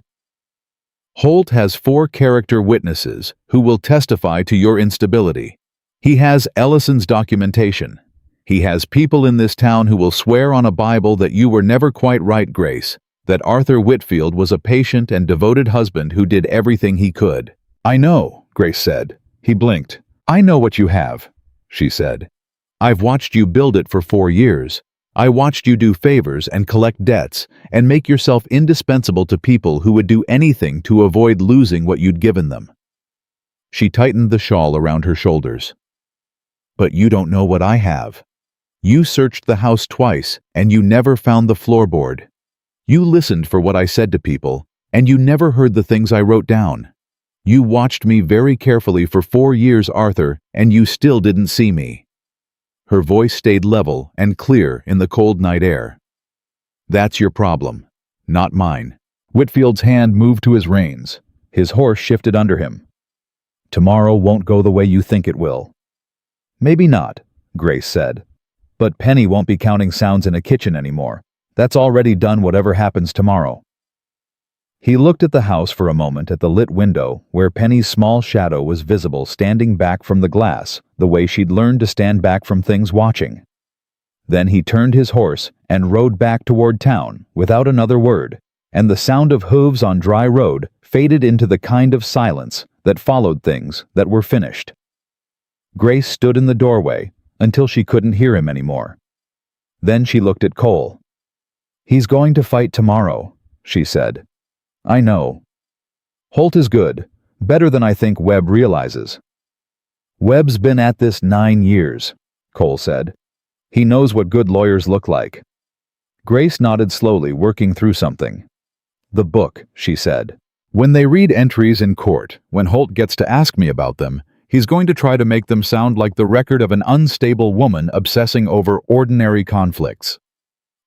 [SPEAKER 1] Holt has 4 character witnesses who will testify to your instability. He has Ellison's documentation. He has people in this town who will swear on a Bible that you were never quite right, Grace, that Arthur Whitfield was a patient and devoted husband who did everything he could. I know, Grace said. He blinked. I know what you have, she said. I've watched you build it for 4 years. I watched you do favors and collect debts and make yourself indispensable to people who would do anything to avoid losing what you'd given them. She tightened the shawl around her shoulders. "But you don't know what I have. You searched the house twice, and you never found the floorboard. You listened for what I said to people, and you never heard the things I wrote down. You watched me very carefully for 4 years, Arthur, and you still didn't see me." Her voice stayed level and clear in the cold night air. "That's your problem, not mine." Whitfield's hand moved to his reins. His horse shifted under him. "Tomorrow won't go the way you think it will." "Maybe not," Grace said. "But Penny won't be counting sounds in a kitchen anymore. That's already done whatever happens tomorrow." He looked at the house for a moment at the lit window where Penny's small shadow was visible standing back from the glass, the way she'd learned to stand back from things watching. Then he turned his horse and rode back toward town without another word, and the sound of hooves on dry road faded into the kind of silence that followed things that were finished. Grace stood in the doorway until she couldn't hear him anymore. Then she looked at Cole. "He's going to fight tomorrow," she said. "I know. Holt is good, better than I think Webb realizes." "Webb's been at this 9 years," Cole said. "He knows what good lawyers look like." Grace nodded slowly, working through something. "The book," she said. "When they read entries in court, when Holt gets to ask me about them, he's going to try to make them sound like the record of an unstable woman obsessing over ordinary conflicts.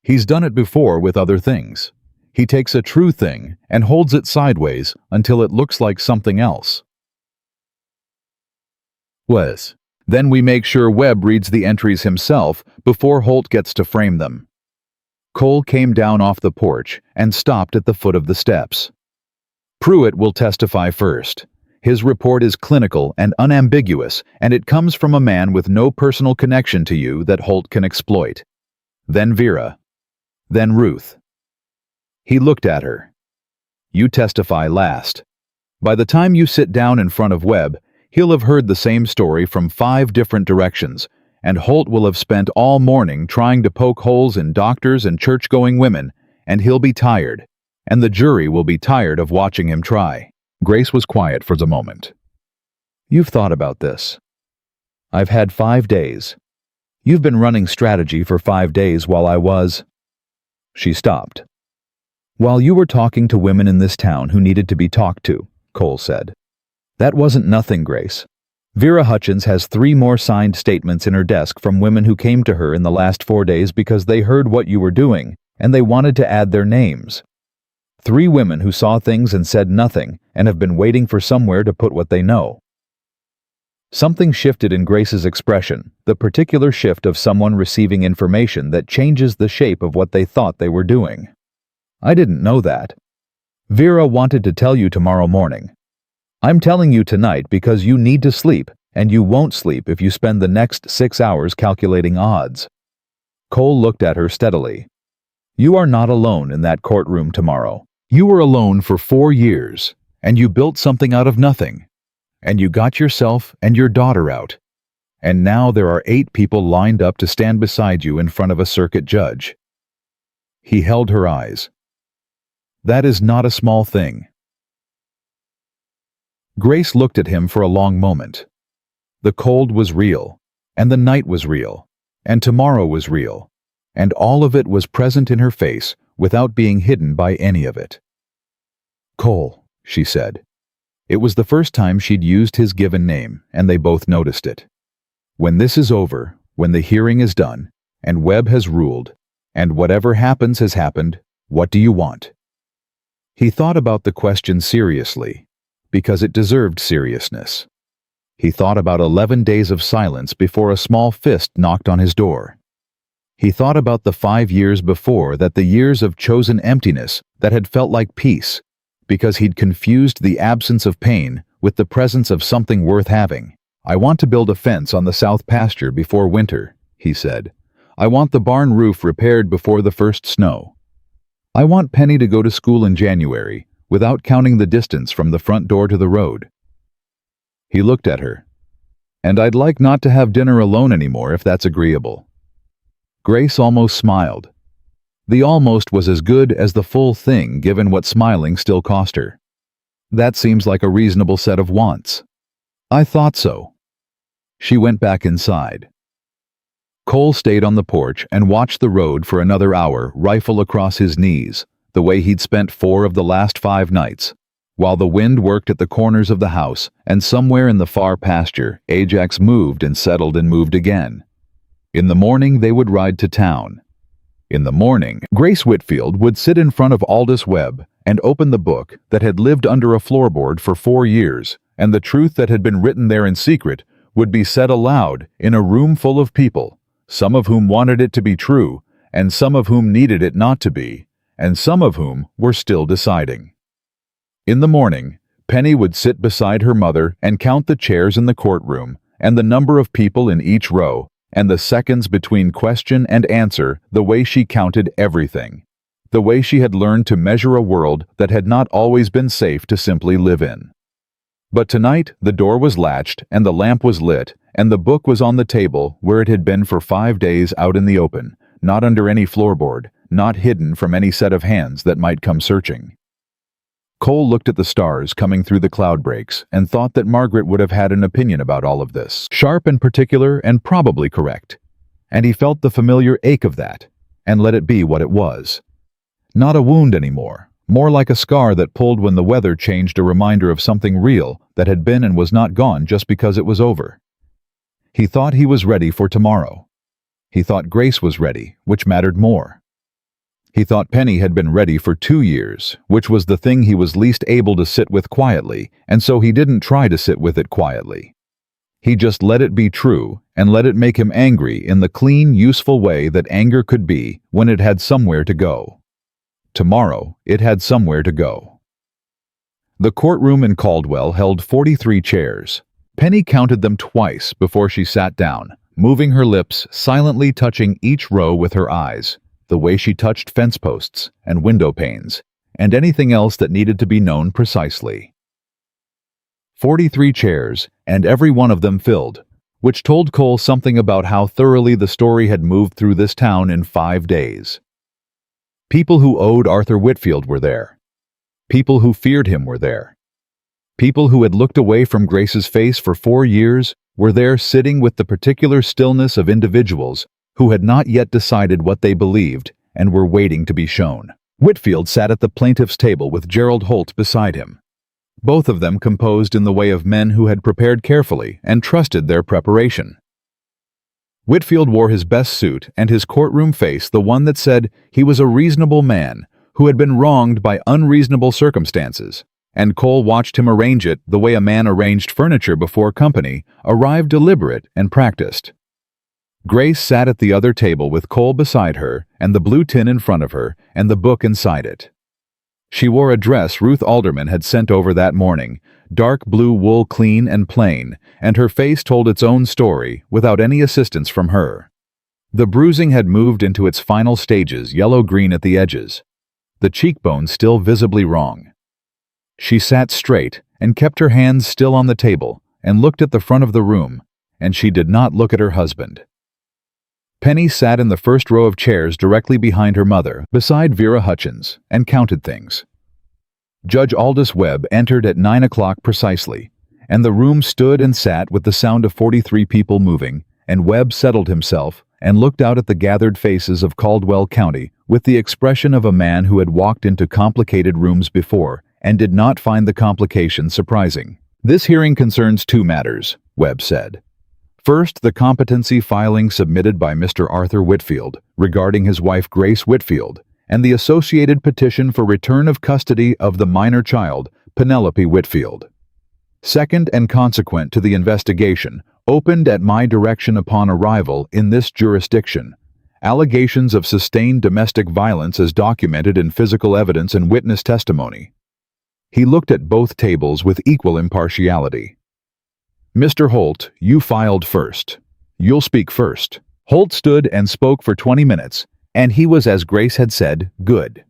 [SPEAKER 1] He's done it before with other things. He takes a true thing and holds it sideways until it looks like something else. Then we make sure Webb reads the entries himself before Holt gets to frame them." Cole came down off the porch and stopped at the foot of the steps. "Pruitt will testify first. His report is clinical and unambiguous, and it comes from a man with no personal connection to you that Holt can exploit. Then Vera. Then Ruth." He looked at her. "You testify last. By the time you sit down in front of Webb, he'll have heard the same story from 5 different directions, and Holt will have spent all morning trying to poke holes in doctors and church-going women, and he'll be tired, and the jury will be tired of watching him try." Grace was quiet for the moment. "You've thought about this. I've had 5 days. You've been running strategy for 5 days while I was—" She stopped. "While you were talking to women in this town who needed to be talked to," Cole said. "That wasn't nothing, Grace. Vera Hutchins has 3 more signed statements in her desk from women who came to her in the last 4 days because they heard what you were doing, and they wanted to add their names. 3 women who saw things and said nothing, and have been waiting for somewhere to put what they know." Something shifted in Grace's expression, the particular shift of someone receiving information that changes the shape of what they thought they were doing. "I didn't know that. Vera wanted to tell you tomorrow morning. I'm telling you tonight because you need to sleep, and you won't sleep if you spend the next 6 hours calculating odds." Cole looked at her steadily. "You are not alone in that courtroom tomorrow. You were alone for 4 years, and you built something out of nothing. And you got yourself and your daughter out. And now there are 8 people lined up to stand beside you in front of a circuit judge." He held her eyes. "That is not a small thing." Grace looked at him for a long moment. The cold was real, and the night was real, and tomorrow was real, and all of it was present in her face without being hidden by any of it. "Cole," she said. It was the first time she'd used his given name, and they both noticed it. "When this is over, when the hearing is done, and Webb has ruled, and whatever happens has happened, what do you want?" He thought about the question seriously, because it deserved seriousness. He thought about 11 days of silence before a small fist knocked on his door. He thought about the 5 years before that, the years of chosen emptiness that had felt like peace, because he'd confused the absence of pain with the presence of something worth having. "I want to build a fence on the south pasture before winter," he said. "I want the barn roof repaired before the first snow. I want Penny to go to school in January, without counting the distance from the front door to the road." He looked at her. "And I'd like not to have dinner alone anymore if that's agreeable." Grace almost smiled. The almost was as good as the full thing, given what smiling still cost her. "That seems like a reasonable set of wants." I thought so. She went back inside. Cole stayed on the porch and watched the road for another hour, rifle across his knees, the way he'd spent 4 of the last 5 nights, while the wind worked at the corners of the house, and somewhere in the far pasture, Ajax moved and settled and moved again. In the morning, they would ride to town. In the morning, Grace Whitfield would sit in front of Aldous Webb and open the book that had lived under a floorboard for 4 years, and the truth that had been written there in secret would be said aloud in a room full of people, some of whom wanted it to be true, and some of whom needed it not to be, and some of whom were still deciding. In the morning, Penny would sit beside her mother and count the chairs in the courtroom, and the number of people in each row, and the seconds between question and answer, the way she counted everything, the way she had learned to measure a world that had not always been safe to simply live in. But tonight, the door was latched, and the lamp was lit, and the book was on the table where it had been for 5 days out in the open, not under any floorboard, not hidden from any set of hands that might come searching. Cole looked at the stars coming through the cloud breaks and thought that Margaret would have had an opinion about all of this, sharp and particular and probably correct. And he felt the familiar ache of that, and let it be what it was. Not a wound anymore, more like a scar that pulled when the weather changed, a reminder of something real that had been and was not gone just because it was over. He thought he was ready for tomorrow. He thought Grace was ready, which mattered more. He thought Penny had been ready for 2 years, which was the thing he was least able to sit with quietly, and so he didn't try to sit with it quietly. He just let it be true, and let it make him angry in the clean, useful way that anger could be when it had somewhere to go. Tomorrow, it had somewhere to go. The courtroom in Caldwell held 43 chairs. Penny counted them twice before she sat down, moving her lips, silently touching each row with her eyes, the way she touched fence posts and window panes, and anything else that needed to be known precisely. 43 chairs, and every one of them filled, which told Cole something about how thoroughly the story had moved through this town in 5 days. People who owed Arthur Whitfield were there. People who feared him were there. People who had looked away from Grace's face for 4 years were there, sitting with the particular stillness of individuals who had not yet decided what they believed and were waiting to be shown. Whitfield sat at the plaintiff's table with Gerald Holt beside him, both of them composed in the way of men who had prepared carefully and trusted their preparation. Whitfield wore his best suit and his courtroom face, the one that said he was a reasonable man who had been wronged by unreasonable circumstances, and Cole watched him arrange it the way a man arranged furniture before company arrived, deliberate and practiced. Grace sat at the other table with Cole beside her and the blue tin in front of her and the book inside it. She wore a dress Ruth Alderman had sent over that morning, dark blue wool, clean and plain, and her face told its own story without any assistance from her. The bruising had moved into its final stages, yellow-green at the edges, the cheekbones still visibly wrong. She sat straight and kept her hands still on the table and looked at the front of the room, and she did not look at her husband. Penny sat in the first row of chairs directly behind her mother, beside Vera Hutchins, and counted things. Judge Aldous Webb entered at 9 o'clock precisely, and the room stood and sat with the sound of 43 people moving, and Webb settled himself and looked out at the gathered faces of Caldwell County with the expression of a man who had walked into complicated rooms before and did not find the complications surprising. This hearing concerns 2 matters, Webb said. First, the competency filing submitted by Mr. Arthur Whitfield regarding his wife Grace Whitfield and the associated petition for return of custody of the minor child, Penelope Whitfield. Second, and consequent to the investigation opened at my direction upon arrival in this jurisdiction, allegations of sustained domestic violence as documented in physical evidence and witness testimony. He looked at both tables with equal impartiality. Mr. Holt, you filed first. You'll speak first. Holt stood and spoke for 20 minutes, and he was, as Grace had said, good.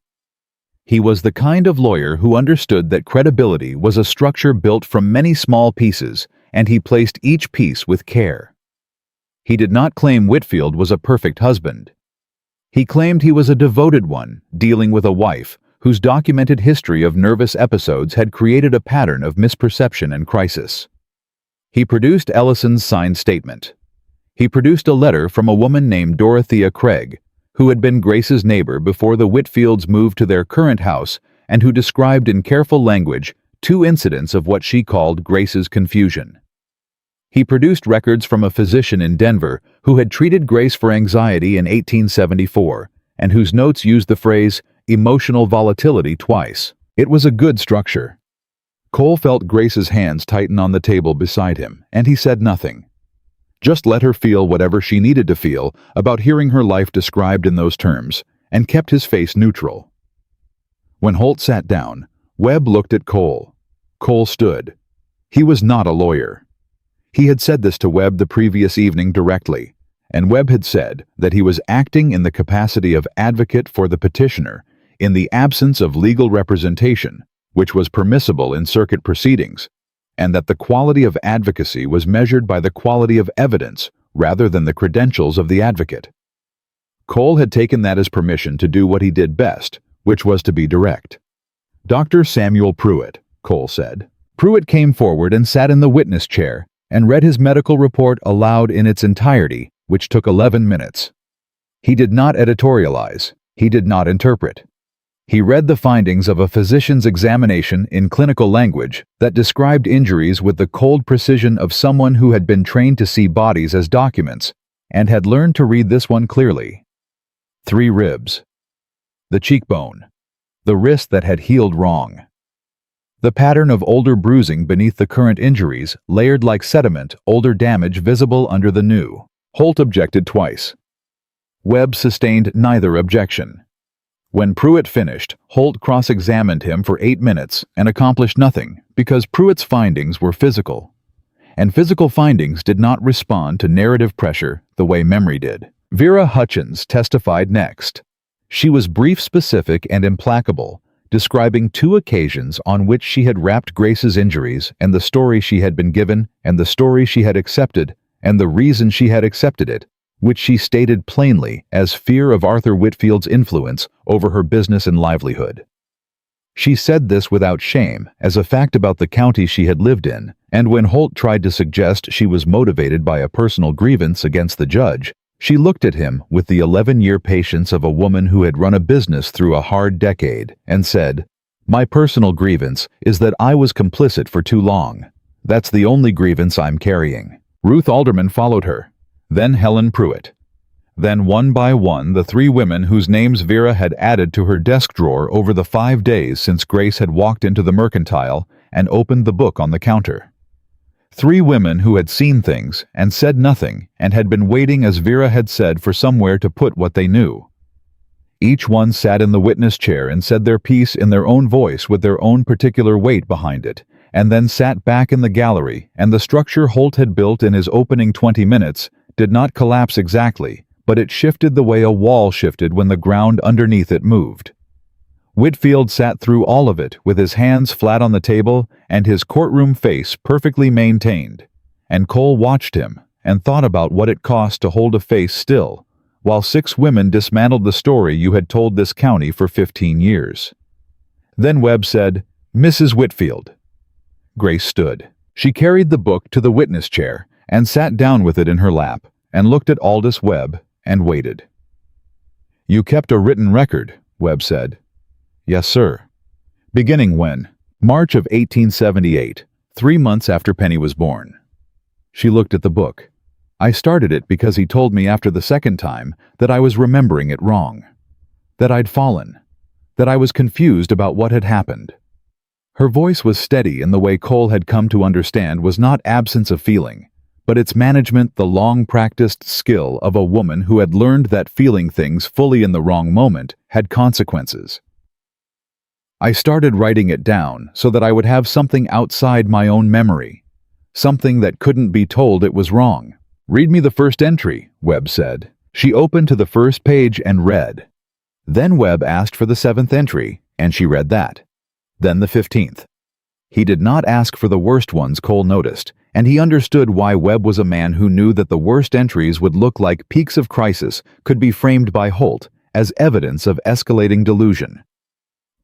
[SPEAKER 1] He was the kind of lawyer who understood that credibility was a structure built from many small pieces, and he placed each piece with care. He did not claim Whitfield was a perfect husband. He claimed he was a devoted one, dealing with a wife whose documented history of nervous episodes had created a pattern of misperception and crisis. He produced Ellison's signed statement. He produced a letter from a woman named Dorothea Craig, who had been Grace's neighbor before the Whitfields moved to their current house and who described in careful language 2 incidents of what she called Grace's confusion. He produced records from a physician in Denver who had treated Grace for anxiety in 1874 and whose notes used the phrase emotional volatility twice. It was a good structure. Cole felt Grace's hands tighten on the table beside him, and he said nothing. Just let her feel whatever she needed to feel about hearing her life described in those terms, and kept his face neutral. When Holt sat down, Webb looked at Cole. Cole stood. He was not a lawyer. He had said this to Webb the previous evening directly, and Webb had said that he was acting in the capacity of advocate for the petitioner in the absence of legal representation, which was permissible in circuit proceedings, and that the quality of advocacy was measured by the quality of evidence rather than the credentials of the advocate. Cole had taken that as permission to do what he did best, which was to be direct. "Dr. Samuel Pruitt," Cole said. Pruitt came forward and sat in the witness chair and read his medical report aloud in its entirety, which took 11 minutes. He did not editorialize. He did not interpret. He read the findings of a physician's examination in clinical language that described injuries with the cold precision of someone who had been trained to see bodies as documents and had learned to read this one clearly. 3 ribs. The cheekbone. The wrist that had healed wrong. The pattern of older bruising beneath the current injuries, layered like sediment, older damage visible under the new. Holt objected twice. Webb sustained neither objection. When Pruitt finished, Holt cross-examined him for 8 minutes and accomplished nothing because Pruitt's findings were physical. And physical findings did not respond to narrative pressure the way memory did. Vera Hutchins testified next. She was brief, specific, and implacable, describing 2 occasions on which she had wrapped Grace's injuries and the story she had been given and the story she had accepted and the reason she had accepted it, which she stated plainly as fear of Arthur Whitfield's influence over her business and livelihood. She said this without shame, as a fact about the county she had lived in, and when Holt tried to suggest she was motivated by a personal grievance against the judge, she looked at him with the 11-year patience of a woman who had run a business through a hard decade and said, "My personal grievance is that I was complicit for too long. That's the only grievance I'm carrying." Ruth Alderman followed her, then Helen Pruitt. Then one by one the 3 women whose names Vera had added to her desk drawer over the 5 days since Grace had walked into the mercantile and opened the book on the counter. 3 women who had seen things and said nothing and had been waiting, as Vera had said, for somewhere to put what they knew. Each one sat in the witness chair and said their piece in their own voice with their own particular weight behind it, and then sat back in the gallery, and the structure Holt had built in his opening 20 minutes did not collapse exactly, but it shifted the way a wall shifted when the ground underneath it moved. Whitfield sat through all of it with his hands flat on the table and his courtroom face perfectly maintained, and Cole watched him and thought about what it cost to hold a face still, while 6 women dismantled the story you had told this county for 15 years. Then Webb said, "Mrs. Whitfield." Grace stood. She carried the book to the witness chair and sat down with it in her lap and looked at Aldous Webb and waited. "You kept a written record," Webb said. "Yes, sir." "Beginning when?" "March of 1878, 3 months after Penny was born." She looked at the book. "I started it because he told me after the second time that I was remembering it wrong. That I'd fallen. That I was confused about what had happened." Her voice was steady in the way Cole had come to understand was not absence of feeling, but its management, the long-practiced skill of a woman who had learned that feeling things fully in the wrong moment had consequences. "I started writing it down so that I would have something outside my own memory, something that couldn't be told it was wrong." "Read me the first entry," Webb said. She opened to the first page and read. Then Webb asked for the 7th entry, and she read that. Then the 15th. He did not ask for the worst ones, Cole noticed, and he understood why Webb was a man who knew that the worst entries would look like peaks of crisis could be framed by Holt as evidence of escalating delusion.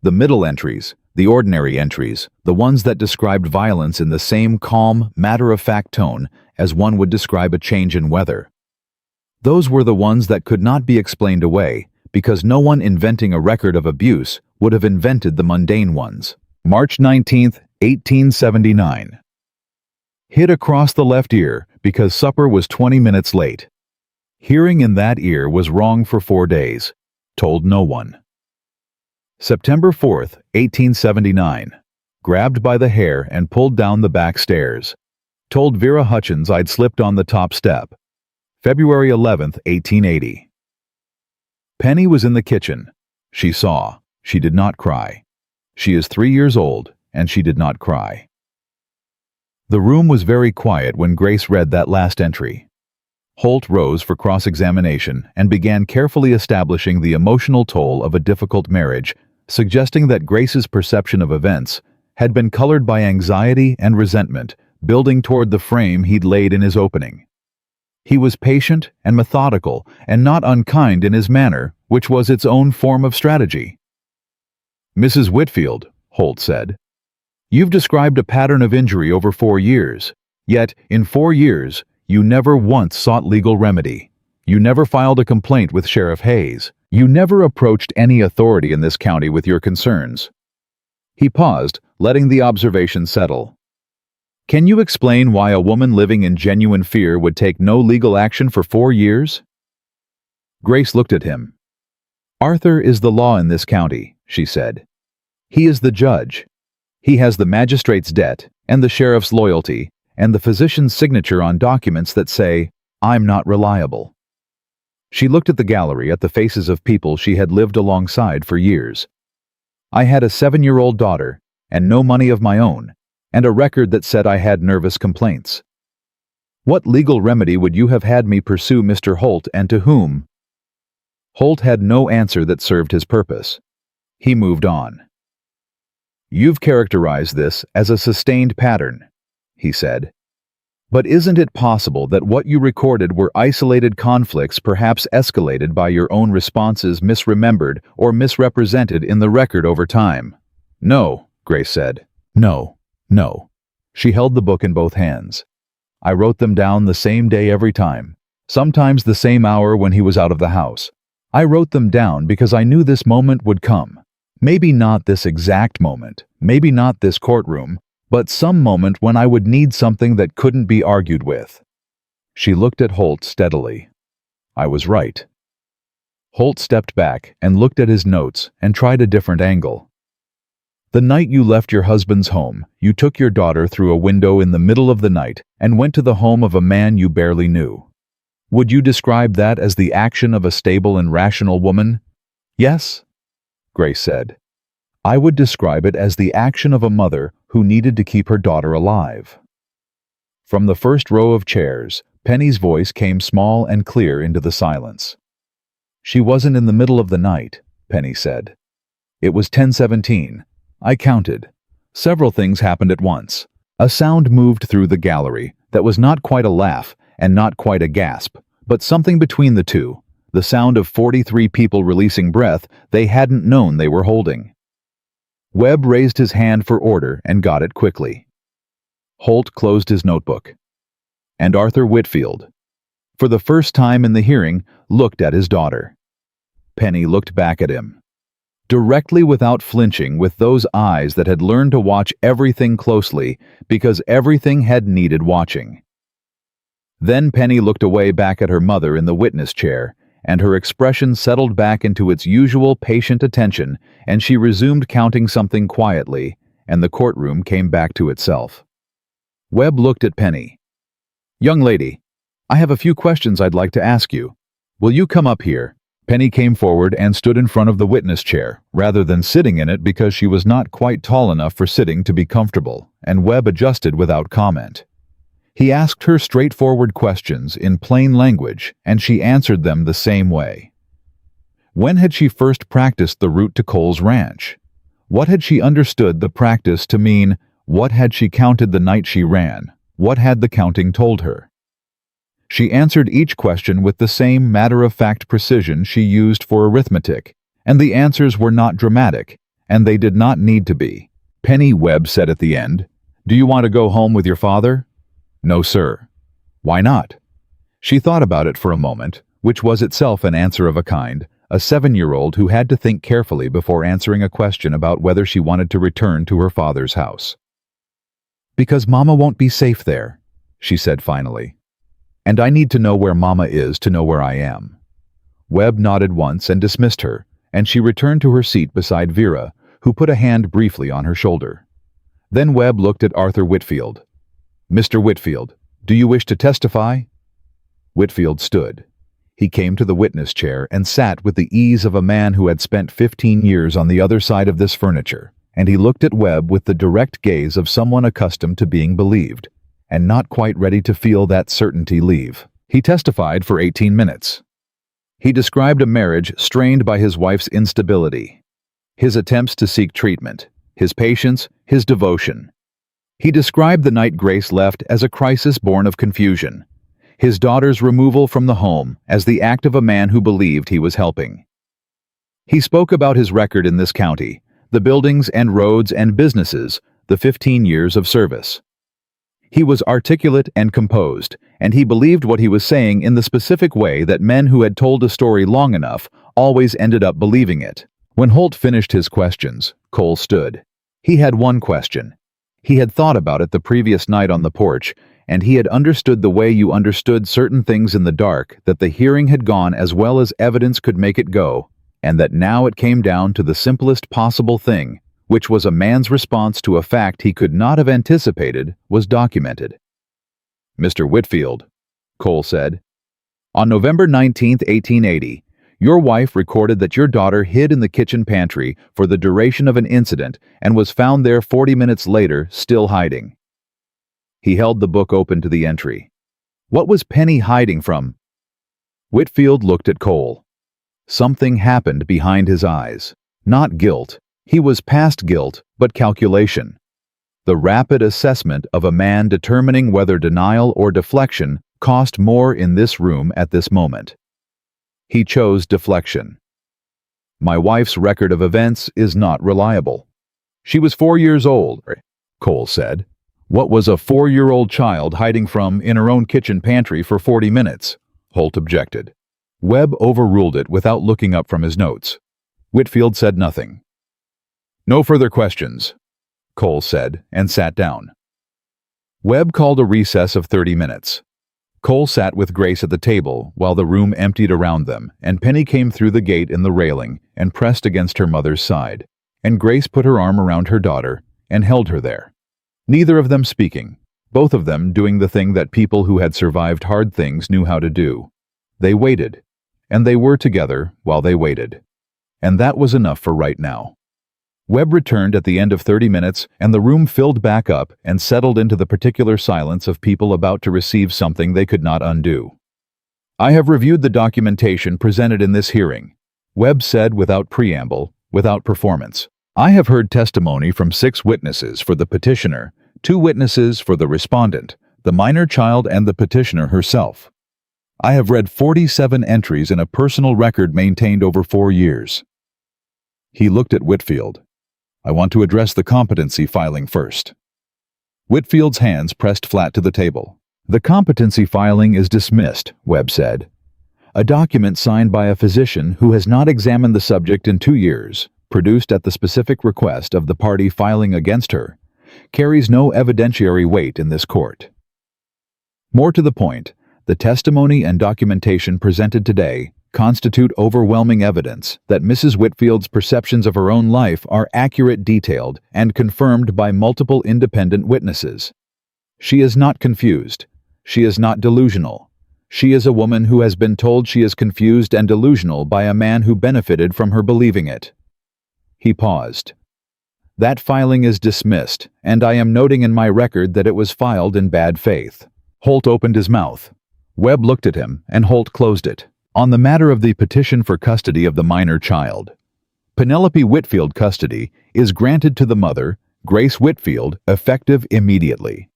[SPEAKER 1] The middle entries, The ordinary entries, the ones that described violence in the same calm, matter-of-fact tone as one would describe a change in weather. Those were the ones that could not be explained away, because no one inventing a record of abuse would have invented the mundane ones. March 19, 1879. Hit across the left ear because supper was 20 minutes late. Hearing in that ear was wrong for 4 days. Told no one. September 4, 1879. Grabbed by the hair and pulled down the back stairs. Told Vera Hutchins I'd slipped on the top step. February 11, 1880. Penny was in the kitchen. She saw. She did not cry. She is 3 years old, and she did not cry. The room was very quiet when Grace read that last entry. Holt rose for cross-examination and began carefully establishing the emotional toll of a difficult marriage, suggesting that Grace's perception of events had been colored by anxiety and resentment, building toward the frame he'd laid in his opening. He was patient and methodical and not unkind in his manner, which was its own form of strategy. "Mrs. Whitfield," Holt said, "you've described a pattern of injury over 4 years. Yet, in 4 years, you never once sought legal remedy. You never filed a complaint with Sheriff Hayes. You never approached any authority in this county with your concerns." He paused, letting the observation settle. "Can you explain why a woman living in genuine fear would take no legal action for 4 years? Grace looked at him. "Arthur is the law in this county," she said. "He is the judge. He has the magistrate's debt, and the sheriff's loyalty, and the physician's signature on documents that say, 'I'm not reliable.'" She looked at the gallery, at the faces of people she had lived alongside for years. "I had a 7-year-old daughter, and no money of my own, and a record that said I had nervous complaints. What legal remedy would you have had me pursue Mr. Holt, and to whom?" Holt had no answer that served his purpose. He moved on. "You've characterized this as a sustained pattern," he said. "But isn't it possible that what you recorded were isolated conflicts, perhaps escalated by your own responses, misremembered or misrepresented in the record over time?" "No," Grace said. "No, no." She held the book in both hands. "I wrote them down the same day every time, sometimes the same hour when he was out of the house. I wrote them down because I knew this moment would come. Maybe not this exact moment, maybe not this courtroom, but some moment when I would need something that couldn't be argued with." She looked at Holt steadily. "I was right." Holt stepped back and looked at his notes and tried a different angle. "The night you left your husband's home, you took your daughter through a window in the middle of the night and went to the home of a man you barely knew. Would you describe that as the action of a stable and rational woman?" "Yes," Grace said. "I would describe it as the action of a mother who needed to keep her daughter alive." From the first row of chairs, Penny's voice came small and clear into the silence. "She wasn't in the middle of the night," Penny said. "It was 10:17. I counted. Several things happened at once. A sound moved through the gallery that was not quite a laugh and not quite a gasp, but something between the two, the sound of 43 people releasing breath they hadn't known they were holding." Webb raised his hand for order and got it quickly. Holt closed his notebook. And Arthur Whitfield, for the first time in the hearing, looked at his daughter. Penny looked back at him. Directly, without flinching, with those eyes that had learned to watch everything closely because everything had needed watching. Then Penny looked away back at her mother in the witness chair, and her expression settled back into its usual patient attention, and she resumed counting something quietly, and the courtroom came back to itself. Webb looked at Penny. "Young lady, I have a few questions I'd like to ask you. Will you come up here?" Penny came forward and stood in front of the witness chair, rather than sitting in it because she was not quite tall enough for sitting to be comfortable, and Webb adjusted without comment. He asked her straightforward questions in plain language, and she answered them the same way. When had she first practiced the route to Cole's ranch? What had she understood the practice to mean? What had she counted the night she ran? What had the counting told her? She answered each question with the same matter-of-fact precision she used for arithmetic, and the answers were not dramatic, and they did not need to be. Penny, Webb said at the end. Do you want to go home with your father? No, sir. Why not? She thought about it for a moment, which was itself an answer of a kind, a 7-year-old who had to think carefully before answering a question about whether she wanted to return to her father's house. Because Mama won't be safe there, she said finally. And I need to know where Mama is to know where I am. Webb nodded once and dismissed her, and she returned to her seat beside Vera, who put a hand briefly on her shoulder. Then Webb looked at Arthur Whitfield. Mr. Whitfield, do you wish to testify? Whitfield stood. He came to the witness chair and sat with the ease of a man who had spent 15 years on the other side of this furniture, and he looked at Webb with the direct gaze of someone accustomed to being believed, and not quite ready to feel that certainty leave. He testified for 18 minutes. He described a marriage strained by his wife's instability, his attempts to seek treatment, his patience, his devotion. He described the night Grace left as a crisis born of confusion, his daughter's removal from the home as the act of a man who believed he was helping. He spoke about his record in this county, the buildings and roads and businesses, the 15 years of service. He was articulate and composed, and he believed what he was saying in the specific way that men who had told a story long enough always ended up believing it. When Holt finished his questions, Cole stood. He had one question. He had thought about it the previous night on the porch, and he had understood the way you understood certain things in the dark, that the hearing had gone as well as evidence could make it go, and that now it came down to the simplest possible thing, which was a man's response to a fact he could not have anticipated, was documented. Mr. Whitfield, Cole said, on November 19, 1880, your wife recorded that your daughter hid in the kitchen pantry for the duration of an incident and was found there 40 minutes later, still hiding. He held the book open to the entry. What was Penny hiding from? Whitfield looked at Cole. Something happened behind his eyes. Not guilt. He was past guilt, but calculation. The rapid assessment of a man determining whether denial or deflection cost more in this room at this moment. He chose deflection. My wife's record of events is not reliable. She was 4 years old, Cole said. What was a 4-year-old child hiding from in her own kitchen pantry for 40 minutes? Holt objected. Webb overruled it without looking up from his notes. Whitfield said nothing. No further questions, Cole said, and sat down. Webb called a recess of 30 minutes. Cole sat with Grace at the table while the room emptied around them, and Penny came through the gate in the railing and pressed against her mother's side, and Grace put her arm around her daughter and held her there. Neither of them speaking, both of them doing the thing that people who had survived hard things knew how to do. They waited, and they were together while they waited. And that was enough for right now. Webb returned at the end of 30 minutes, and the room filled back up and settled into the particular silence of people about to receive something they could not undo. I have reviewed the documentation presented in this hearing, Webb said without preamble, without performance. I have heard testimony from 6 witnesses for the petitioner, 2 witnesses for the respondent, the minor child and the petitioner herself. I have read 47 entries in a personal record maintained over 4 years. He looked at Whitfield. I want to address the competency filing first. Whitfield's hands pressed flat to the table. The competency filing is dismissed, Webb said. A document signed by a physician who has not examined the subject in 2 years, produced at the specific request of the party filing against her, carries no evidentiary weight in this court. More to the point, the testimony and documentation presented today constitute overwhelming evidence that Mrs. Whitfield's perceptions of her own life are accurate, detailed, and confirmed by multiple independent witnesses. She is not confused. She is not delusional. She is a woman who has been told she is confused and delusional by a man who benefited from her believing it. He paused. That filing is dismissed, and I am noting in my record that it was filed in bad faith. Holt opened his mouth. Webb looked at him, and Holt closed it. On the matter of the petition for custody of the minor child, Penelope Whitfield custody is granted to the mother, Grace Whitfield, effective immediately.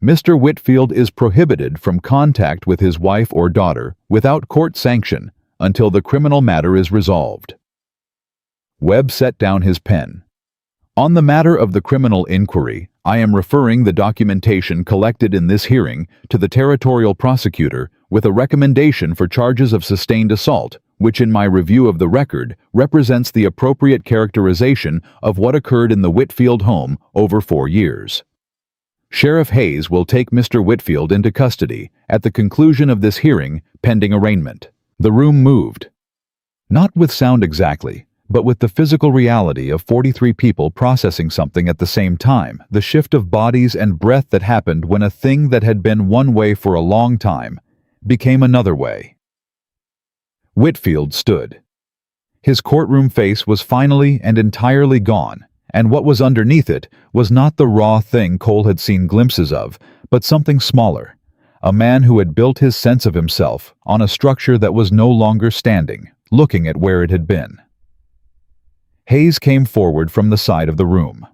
[SPEAKER 1] Mr. Whitfield is prohibited from contact with his wife or daughter without court sanction until the criminal matter is resolved. Webb set down his pen. On the matter of the criminal inquiry, I am referring the documentation collected in this hearing to the territorial prosecutor with a recommendation for charges of sustained assault, which in my review of the record represents the appropriate characterization of what occurred in the Whitfield home over 4 years. Sheriff Hayes will take Mr. Whitfield into custody at the conclusion of this hearing, pending arraignment. The room moved. Not with sound exactly, but with the physical reality of 43 people processing something at the same time, the shift of bodies and breath that happened when a thing that had been one way for a long time became another way. Whitfield stood. His courtroom face was finally and entirely gone, and what was underneath it was not the raw thing Cole had seen glimpses of, but something smaller, a man who had built his sense of himself on a structure that was no longer standing, looking at where it had been. Hayes came forward from the side of the room.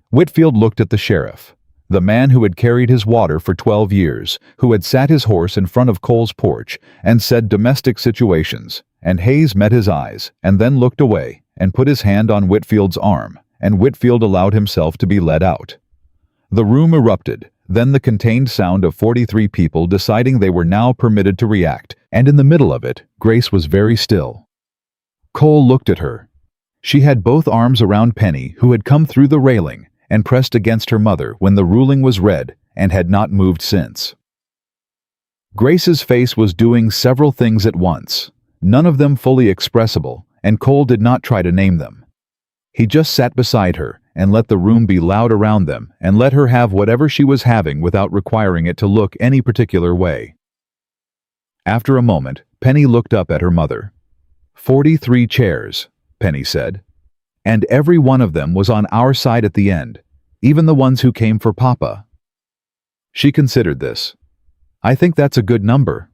[SPEAKER 1] Whitfield looked at the sheriff, the man who had carried his water for 12 years, who had sat his horse in front of Cole's porch and said domestic situations, and Hayes met his eyes and then looked away and put his hand on Whitfield's arm, and Whitfield allowed himself to be led out. The room erupted, then the contained sound of 43 people deciding they were now permitted to react, and in the middle of it, Grace was very still. Cole looked at her. She had both arms around Penny, who had come through the railing and pressed against her mother when the ruling was read and had not moved since. Grace's face was doing several things at once, none of them fully expressible, and Cole did not try to name them. He just sat beside her and let the room be loud around them and let her have whatever she was having without requiring it to look any particular way. After a moment, Penny looked up at her mother. 43 chairs, Penny said. And every one of them was on our side at the end, even the ones who came for Papa. She considered this. I think that's a good number.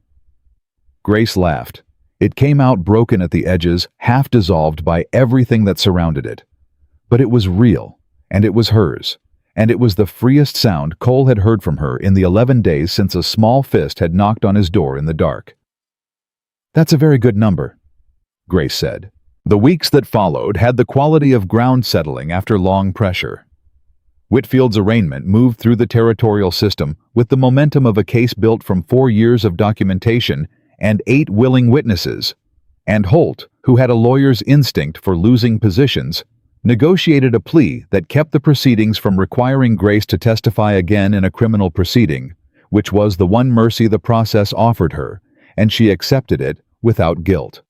[SPEAKER 1] Grace laughed. It came out broken at the edges, half dissolved by everything that surrounded it. But it was real, and it was hers, and it was the freest sound Cole had heard from her in the 11 days since a small fist had knocked on his door in the dark. That's a very good number, Grace said. The weeks that followed had the quality of ground settling after long pressure. Whitfield's arraignment moved through the territorial system with the momentum of a case built from 4 years of documentation and 8 willing witnesses, and Holt, who had a lawyer's instinct for losing positions, negotiated a plea that kept the proceedings from requiring Grace to testify again in a criminal proceeding, which was the one mercy the process offered her, and she accepted it without guilt.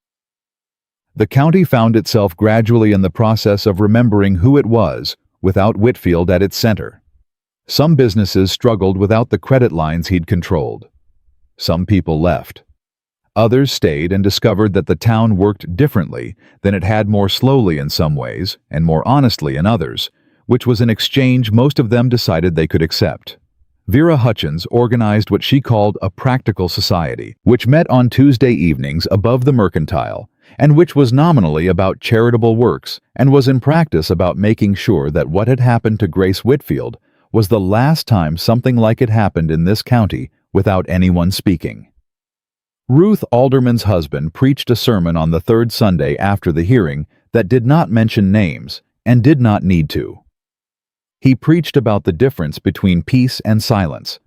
[SPEAKER 1] The county found itself gradually in the process of remembering who it was, without Whitfield at its center. Some businesses struggled without the credit lines he'd controlled. Some people left. Others stayed and discovered that the town worked differently, than it had more slowly in some ways, and more honestly in others, which was an exchange most of them decided they could accept. Vera Hutchins organized what she called a practical society, which met on Tuesday evenings above the Mercantile, and which was nominally about charitable works and was in practice about making sure that what had happened to Grace Whitfield was the last time something like it happened in this county without anyone speaking. Ruth Alderman's husband preached a sermon on the third Sunday after the hearing that did not mention names and did not need to. He preached about the difference between peace and silence,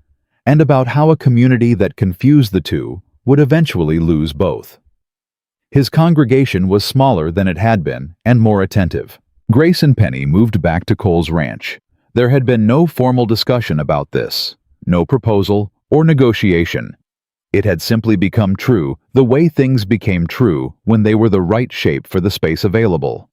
[SPEAKER 1] and about how a community that confused the two would eventually lose both. His congregation was smaller than it had been and more attentive. Grace and Penny moved back to Cole's ranch. There had been no formal discussion about this, no proposal or negotiation. It had simply become true the way things became true when they were the right shape for the space available.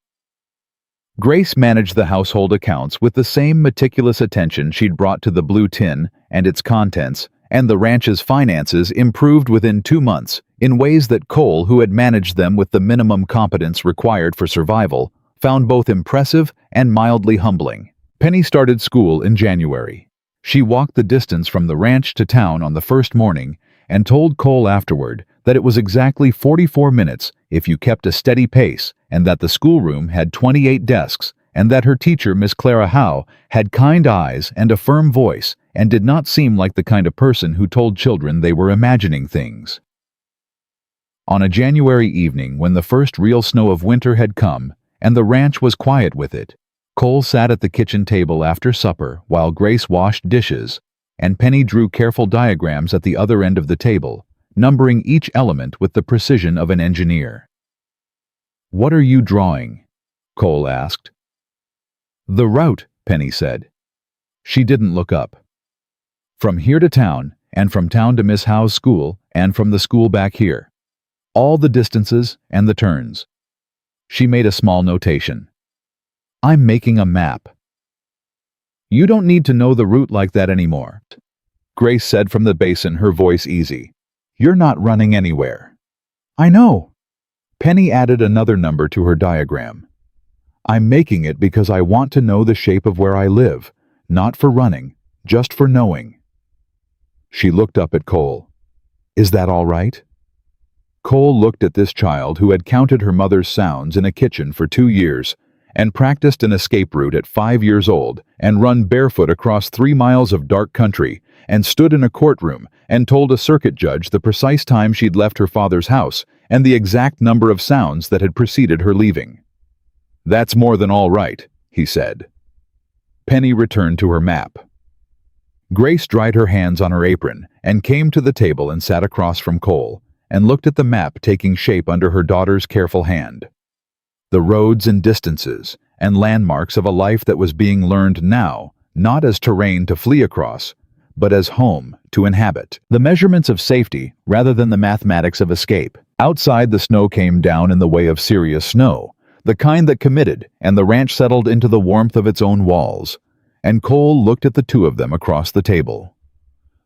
[SPEAKER 1] Grace managed the household accounts with the same meticulous attention she'd brought to the blue tin and its contents, and the ranch's finances improved within 2 months in ways that Cole, who had managed them with the minimum competence required for survival, found both impressive and mildly humbling. Penny started school in January. She walked the distance from the ranch to town on the first morning and told Cole afterward that it was exactly 44 minutes if you kept a steady pace, and that the schoolroom had 28 desks, and that her teacher, Miss Clara Howe, had kind eyes and a firm voice and did not seem like the kind of person who told children they were imagining things. On a January evening when the first real snow of winter had come and the ranch was quiet with it. Cole sat at the kitchen table after supper while Grace washed dishes, and Penny drew careful diagrams at the other end of the table, numbering each element with the precision of an engineer. "What are you drawing?" Cole asked. "The route," Penny said. She didn't look up. "From here to town, and from town to Miss Howe's school, and from the school back here. All the distances and the turns." She made a small notation. "I'm making a map." "You don't need to know the route like that anymore," Grace said from the basin, her voice easy. "You're not running anywhere." "I know." Penny added another number to her diagram. "I'm making it because I want to know the shape of where I live, not for running, just for knowing." She looked up at Cole. "Is that all right?" Cole looked at this child who had counted her mother's sounds in a kitchen for 2 years, and practiced an escape route at 5 years old, and run barefoot across 3 miles of dark country, and stood in a courtroom and told a circuit judge the precise time she'd left her father's house and the exact number of sounds that had preceded her leaving. "That's more than all right," he said. Penny returned to her map. Grace dried her hands on her apron and came to the table and sat across from Cole, and looked at the map taking shape under her daughter's careful hand. The roads and distances, and landmarks of a life that was being learned now, not as terrain to flee across, but as home to inhabit. The measurements of safety rather than the mathematics of escape. Outside, the snow came down in the way of serious snow, the kind that committed, and the ranch settled into the warmth of its own walls, and Cole looked at the two of them across the table.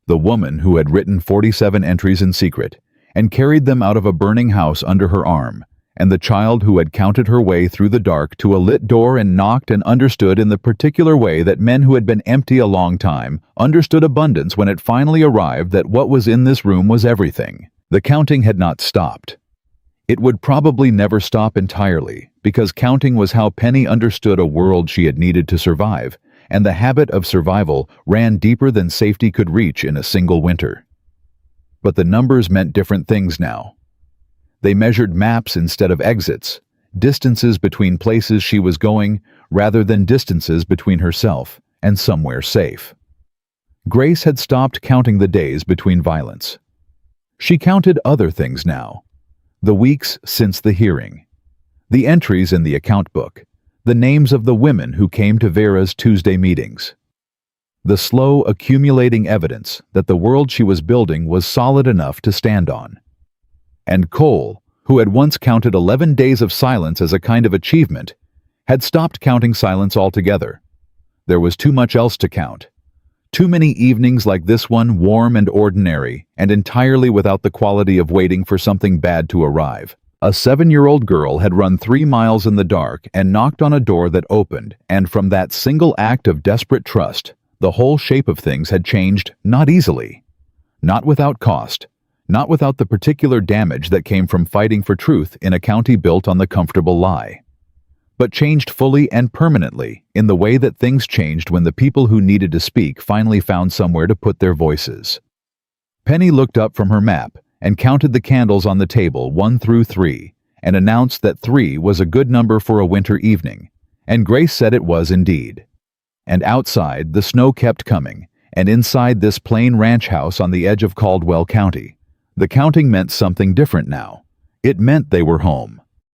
[SPEAKER 1] The woman who had written 47 entries in secret, and carried them out of a burning house under her arm, and the child who had counted her way through the dark to a lit door and knocked and understood in the particular way that men who had been empty a long time understood abundance when it finally arrived that what was in this room was everything. The counting had not stopped. It would probably never stop entirely, because counting was how Penny understood a world she had needed to survive, and the habit of survival ran deeper than safety could reach in a single winter. But the numbers meant different things now. They measured maps instead of exits, distances between places she was going rather than distances between herself and somewhere safe. Grace had stopped counting the days between violence. She counted other things now. The weeks since the hearing, the entries in the account book, the names of the women who came to Vera's Tuesday meetings. The slow accumulating evidence that the world she was building was solid enough to stand on. And Cole, who had once counted 11 days of silence as a kind of achievement, had stopped counting silence altogether. There was too much else to count. Too many evenings like this one, warm and ordinary, and entirely without the quality of waiting for something bad to arrive. A 7-year-old girl had run 3 miles in the dark and knocked on a door that opened, and from that single act of desperate trust, the whole shape of things had changed, not easily, not without cost, not without the particular damage that came from fighting for truth in a county built on the comfortable lie, but changed fully and permanently in the way that things changed when the people who needed to speak finally found somewhere to put their voices. Penny looked up from her map and counted the candles on the table 1 through 3, and announced that 3 was a good number for a winter evening, and Grace said it was indeed. And outside, the snow kept coming, and inside this plain ranch house on the edge of Caldwell County, the counting meant something different now. It meant they were home.